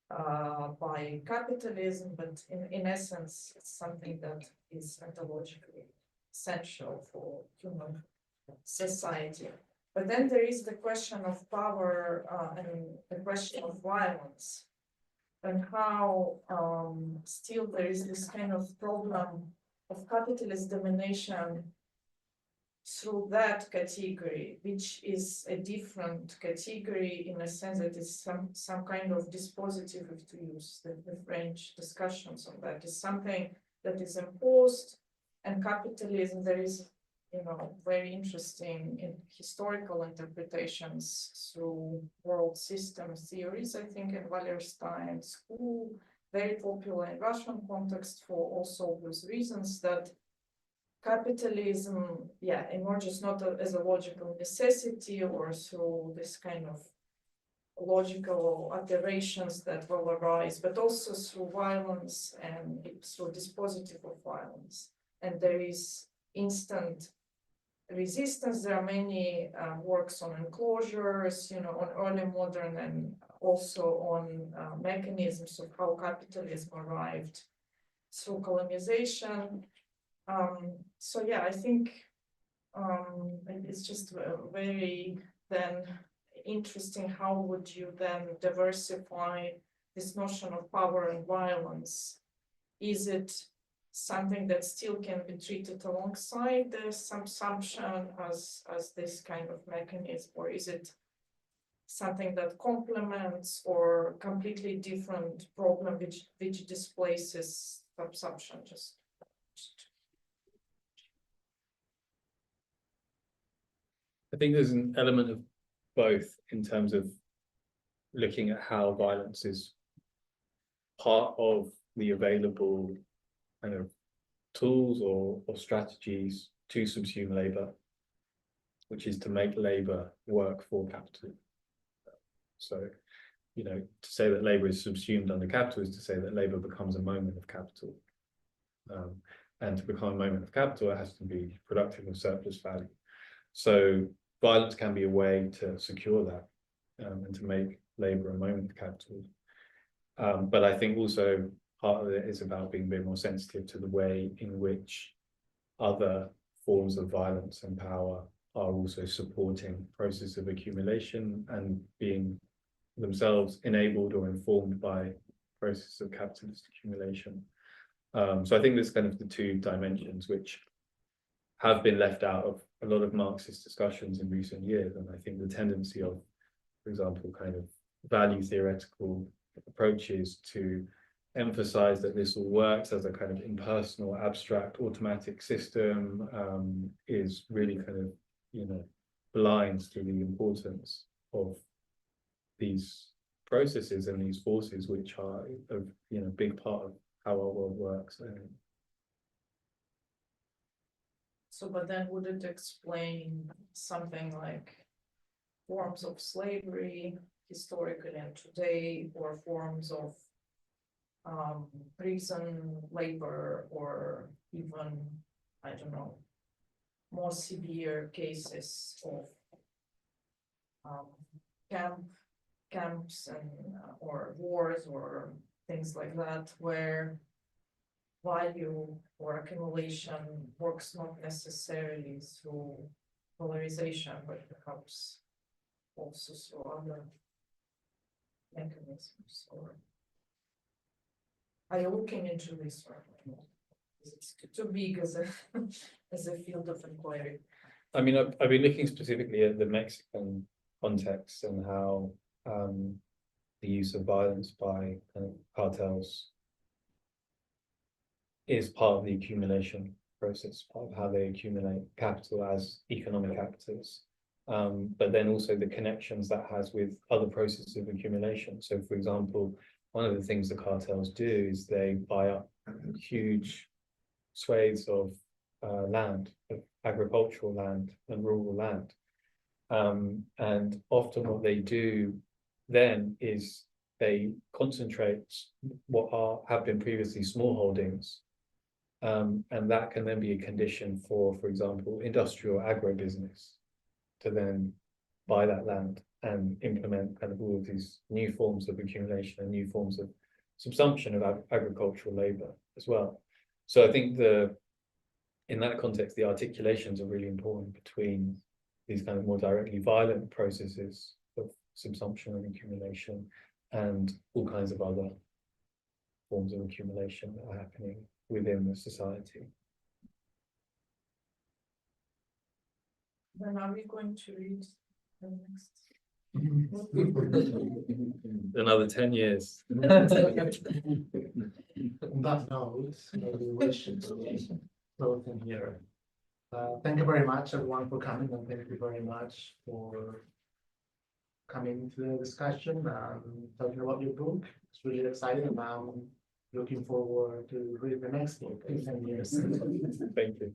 by capitalism, but in essence, it's something that is ontologically essential for human society. But then there is the question of power and the question of violence, and how still there is this kind of problem of capitalist domination through that category, which is a different category in a sense that is some kind of dispositive, if to use the French discussions on that, is something that is imposed, and capitalism, there is, you know, very interesting in historical interpretations through world system theories, I think in Wallerstein's school, very popular in Russian context for also those reasons, that capitalism, yeah, emerges not as a logical necessity or through this kind of logical aberrations that will arise, but also through violence and through dispositive of violence. And there is instant resistance. There are many works on enclosures, you know, on early modern, and also on mechanisms of how capitalism arrived through colonization. So yeah, I think it's just very then interesting, how would you then diversify this notion of power and violence? Is it something that still can be treated alongside the subsumption as this kind of mechanism, or is it something that complements or completely different problem which displaces subsumption? I think there's an element of both in terms of looking at how violence is part of the available kind of tools or strategies to subsume labor, which is to make labor work for capital. So, you know, to say that labor is subsumed under capital is to say that labor becomes a moment of capital. And to become a moment of capital, it has to be productive of surplus value. So violence can be a way to secure that and to make labor a moment of capital. But I think also part of it is about being a bit more sensitive to the way in which other forms of violence and power are also supporting process of accumulation and being themselves enabled or informed by process of capitalist accumulation. So I think there's kind of the two dimensions which have been left out of a lot of Marxist discussions in recent years. And I think the tendency of, for example, kind of value theoretical approaches to emphasize that this all works as a kind of impersonal, abstract, automatic system is really kind of, you know, blind to the importance of these processes and these forces, which are a, you know, big part of how our world works. So, but then would it explain something like forms of slavery historically and today, or forms of prison labor, or even, I don't know, more severe cases of camps and or wars or things like that, where value or accumulation works not necessarily through polarization, but perhaps also through other mechanisms. Or are you looking into this right now? It's too big as a as a field of inquiry. I mean, I've been looking specifically at the Mexican context and how the use of violence by kind of cartels is part of the accumulation process, part of how they accumulate capital as economic actors. But then also the connections that has with other processes of accumulation. So, for example, one of the things the cartels do is they buy up huge swathes of land, of agricultural land and rural land. And often what they do then is they concentrate what have been previously small holdings. And that can then be a condition for example, industrial agribusiness to then buy that land and implement kind of all of these new forms of accumulation and new forms of subsumption of agricultural labor as well. So I think in that context, the articulations are really important between these kind of more directly violent processes of subsumption and accumulation and all kinds of other forms of accumulation that are happening within the society. When are we going to read the next? Another 10 years. On that note, maybe we should close in here. Thank you very much, everyone, for coming, and thank you very much for coming to the discussion and talking about your book. It's really exciting. I'm looking forward to read the next book in 10 years. Thank you.